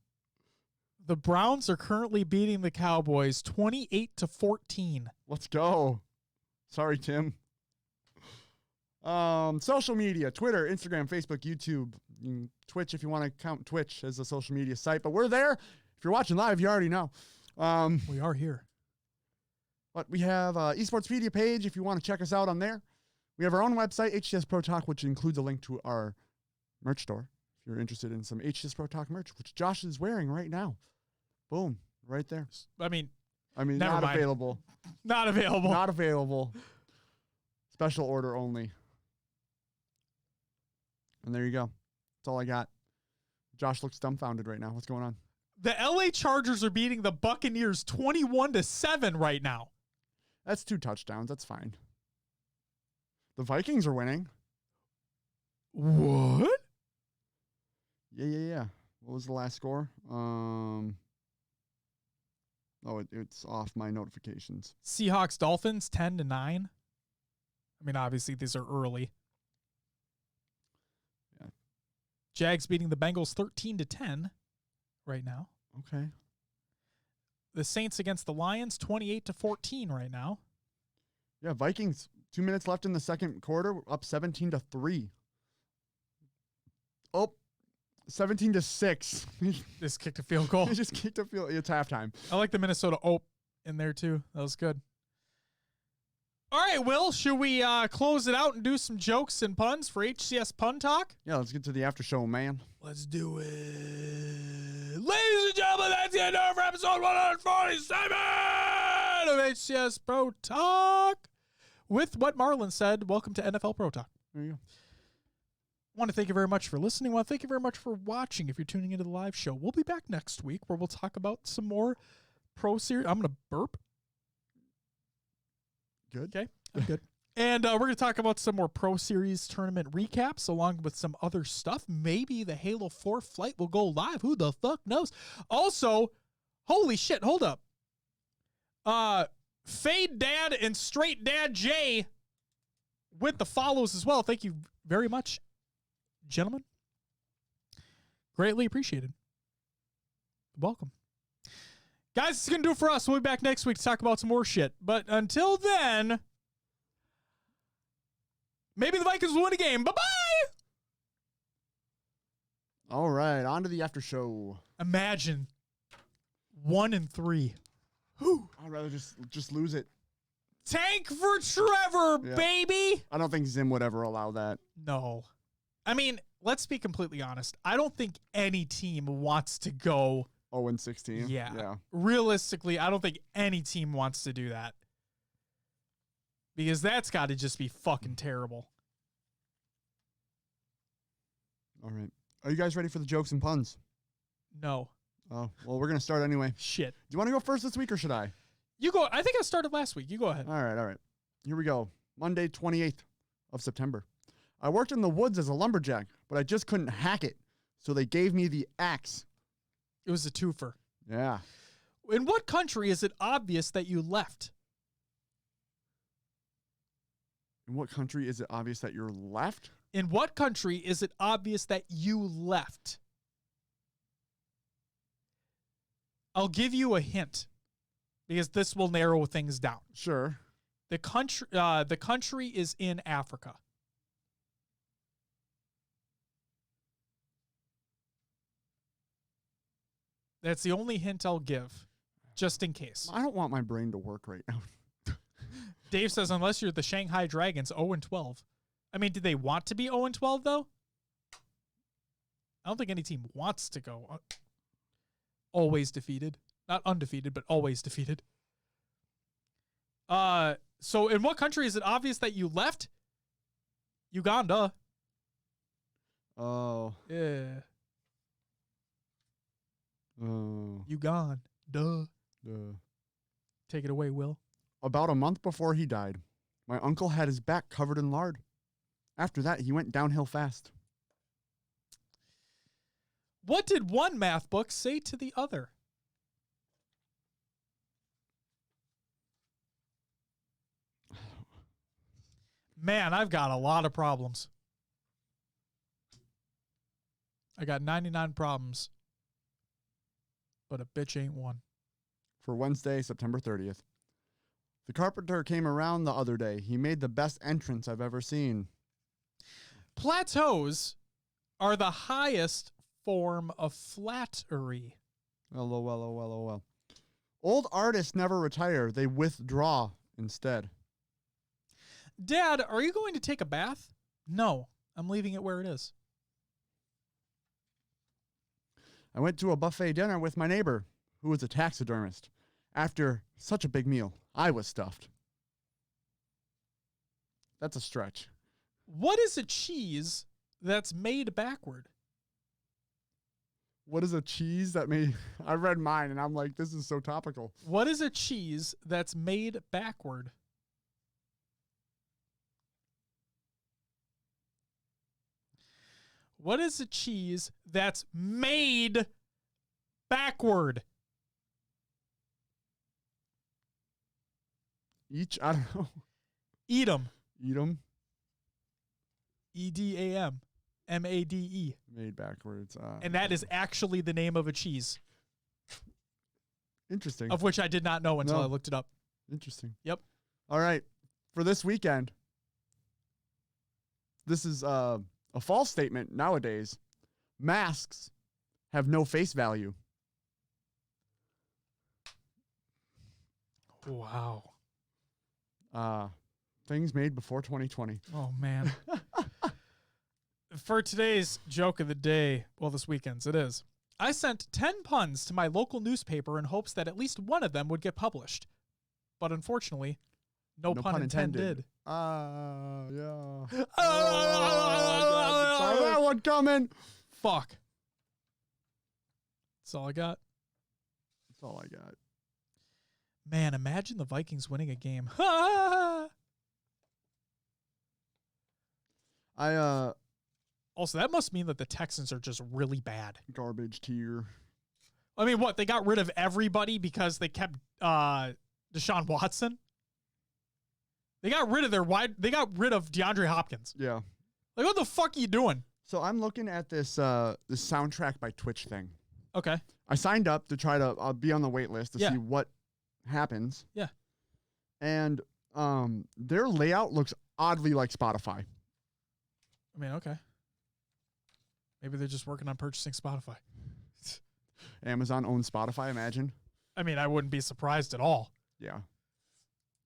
The Browns are currently beating the Cowboys 28-14. Let's go. Sorry, Tim. Social media, Twitter, Instagram, Facebook, YouTube, Twitch if you want to count Twitch as a social media site. But we're there. If you're watching live, you already know. We are here. But we have esports media page if you want to check us out on there. We have our own website, HCS Pro Talk, which includes a link to our merch store. If you're interested in some HCS Pro Talk merch, which Josh is wearing right now. Boom, right there. I mean, not available. Not available. Not available. Special order only. And there you go. That's all I got. Josh looks dumbfounded right now. What's going on? The LA Chargers are beating the Buccaneers 21-7 right now. That's 2 touchdowns. That's fine. The Vikings are winning. What? Yeah. What was the last score? It's off my notifications. Seahawks Dolphins 10-9. I mean, obviously these are early. Yeah. Jags beating the Bengals 13-10 right now. Okay. The Saints against the Lions 28-14 right now. Yeah, Vikings 2 minutes left in the second quarter, up 17-3. Oh, 17-6. Just kicked a field goal. He just kicked a field. It's halftime. I like the Minnesota Ope in there too. That was good. All right, Will, should we close it out and do some jokes and puns for HCS Pun Talk? Yeah, let's get to the after show, man. Let's do it. Ladies and gentlemen, that's the end of episode 147 of HCS Pro Talk. With what Marlon said, welcome to NFL Pro Talk. There you go. want to thank you very much for listening. Want to thank you very much for watching. If you're tuning into the live show, we'll be back next week where we'll talk about some more Pro Series. I'm going to burp. Good. Okay, I'm good. And we're going to talk about some more Pro Series tournament recaps along with some other stuff. Maybe the Halo 4 flight will go live. Who the fuck knows? Also, holy shit, hold up. Fade Dad and Straight Dad Jay with the follows as well. Thank you very much, gentlemen. Greatly appreciated. Welcome. Guys, this is going to do it for us. We'll be back next week to talk about some more shit. But until then, maybe the Vikings will win a game. Bye-bye! All right, on to the after show. Imagine 1-3. Whew. I'd rather just lose it. Tank for Trevor, baby! I don't think Zim would ever allow that. No. I mean, let's be completely honest. I don't think any team wants to go 0-16. Yeah. Realistically, I don't think any team wants to do that. Because that's got to just be fucking terrible. All right. Are you guys ready for the jokes and puns? No. Oh, well, we're going to start anyway. Shit. Do you want to go first this week or should I? You go. I think I started last week. You go ahead. All right. Here we go. Monday, 28th of September. I worked in the woods as a lumberjack, but I just couldn't hack it. So they gave me the axe. It was a twofer. Yeah. In what country is it obvious that you left? In what country is it obvious that you're left? In what country is it obvious that you left? I'll give you a hint because this will narrow things down. Sure. The country is in Africa. That's the only hint I'll give, just in case. I don't want my brain to work right now. Dave says, unless you're the Shanghai Dragons, 0-12. I mean, do they want to be 0-12, though? I don't think any team wants to go always defeated. Not undefeated, but always defeated. So in what country is it obvious that you left? Uganda. Oh. Yeah. Oh. Uganda. Take it away, Will. About a month before he died, my uncle had his back covered in lard. After that, he went downhill fast. What did one math book say to the other? Man, I've got a lot of problems. I got 99 problems, but a bitch ain't one. For Wednesday, September 30th. The carpenter came around the other day. He made the best entrance I've ever seen. Plateaus are the highest form of flattery. LOL. Old artists never retire. They withdraw instead. Dad, are you going to take a bath? No, I'm leaving it where it is. I went to a buffet dinner with my neighbor, who was a taxidermist. After such a big meal, I was stuffed. That's a stretch. What is a cheese that's made backward? What is a cheese that made... I read mine, and I'm like, this is so topical. What is a cheese that's made backward? What is a cheese that's made backward? I don't know. Eat 'em. Eat 'em. EDAM. MADE. Made backwards. And that is actually the name of a cheese. Interesting. Of which I did not know until I looked it up. Interesting. Yep. All right. For this weekend, this is a false statement nowadays. Masks have no face value. Wow. Things made before 2020. Oh, man. For today's joke of the day, well, this weekend's, it is. I sent 10 puns to my local newspaper in hopes that at least one of them would get published. But unfortunately, No pun intended. Yeah. Oh, Saw that one coming. fuck. That's all I got. That's all I got. Man, imagine the Vikings winning a game. Also, that must mean that the Texans are just really bad. Garbage tier. I mean, what? They got rid of everybody because they kept Deshaun Watson? They got rid of they got rid of DeAndre Hopkins. Yeah. Like, what the fuck are you doing? So I'm looking at this this soundtrack by Twitch thing. Okay. I signed up to try to be on the wait list to see what happens. Yeah. And their layout looks oddly like Spotify. I mean, okay. Maybe they're just working on purchasing Spotify. Amazon owns Spotify, imagine. I mean, I wouldn't be surprised at all. Yeah.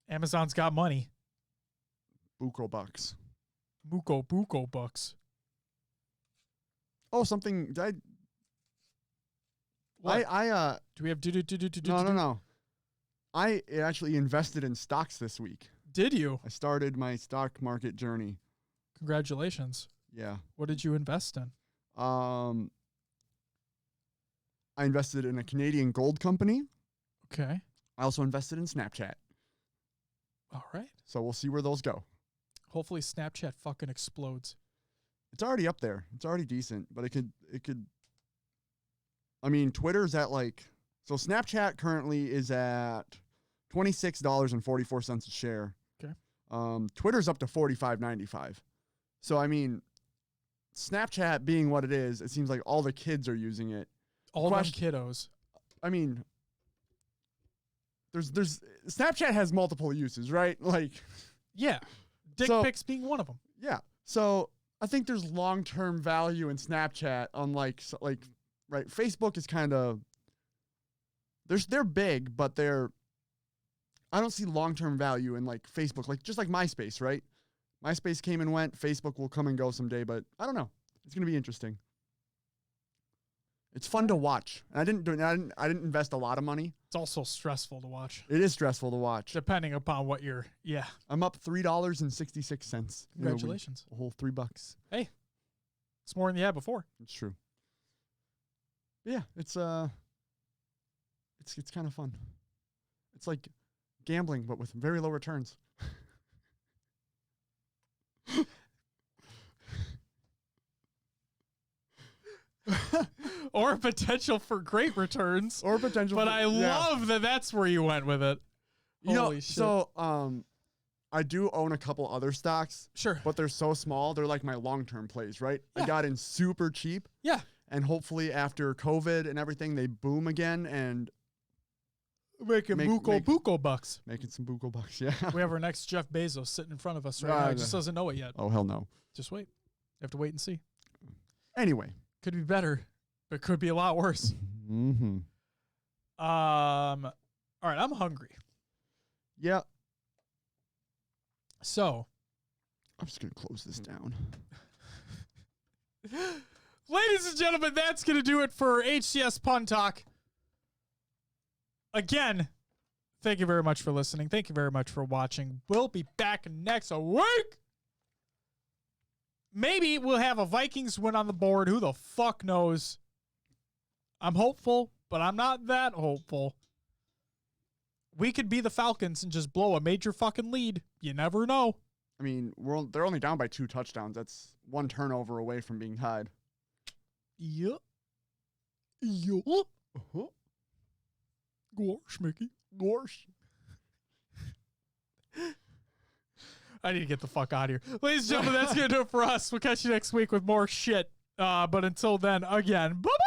Amazon's got money. Buco bucks. Buco bucks. Oh, something. What? Do we have No. I actually invested in stocks this week. Did you? I started my stock market journey. Congratulations. Yeah. What did you invest in? I invested in a Canadian gold company. Okay. I also invested in Snapchat. All right. So we'll see where those go. Hopefully Snapchat fucking explodes. It's already up there. It's already decent, but it could I mean, Twitter's at so Snapchat currently is at $26.44 a share. Okay. Twitter's up to $45.95. So I mean, Snapchat being what it is, it seems like all the kids are using it. All them kiddos. I mean, there's Snapchat has multiple uses, right? Like, yeah, dick pics being one of them. Yeah. So I think there's long-term value in Snapchat. Unlike right, Facebook is kind of they're big, but I don't see long-term value in Facebook, just like MySpace, right? MySpace came and went. Facebook will come and go someday, but I don't know. It's gonna be interesting. It's fun to watch. And I didn't invest a lot of money. It's also stressful to watch. It is stressful to watch. Depending upon what you're, yeah. I'm up $3.66. Congratulations. A whole $3. Hey, it's more than you had before. It's true. But yeah, it's kind of fun. It's like gambling, but with very low returns. Or potential for great returns. Or potential but I love that that's where you went with it. Holy shit. So I do own a couple other stocks. Sure. But they're so small, they're like my long-term plays, right? Yeah. I got in super cheap. Yeah. And hopefully after COVID and everything, they boom again and making buco bucks. Making some buco bucks, yeah. We have our next Jeff Bezos sitting in front of us right now. He just doesn't know it yet. Oh, hell no. Just wait. You have to wait and see. Anyway. Could be better, but could be a lot worse. Mm-hmm. All right, I'm hungry. Yeah. So. I'm just going to close this down. Ladies and gentlemen, that's going to do it for HCS Pun Talk. Again, thank you very much for listening. Thank you very much for watching. We'll be back next week. Maybe we'll have a Vikings win on the board. Who the fuck knows? I'm hopeful, but I'm not that hopeful. We could be the Falcons and just blow a major fucking lead. You never know. I mean, they're only down by 2 touchdowns. That's 1 turnover away from being tied. Yep. Uh-huh. Gorsh, Mickey. Gorsh. I need to get the fuck out of here. Ladies and gentlemen, that's going to do it for us. We'll catch you next week with more shit. But until then, again, bye-bye.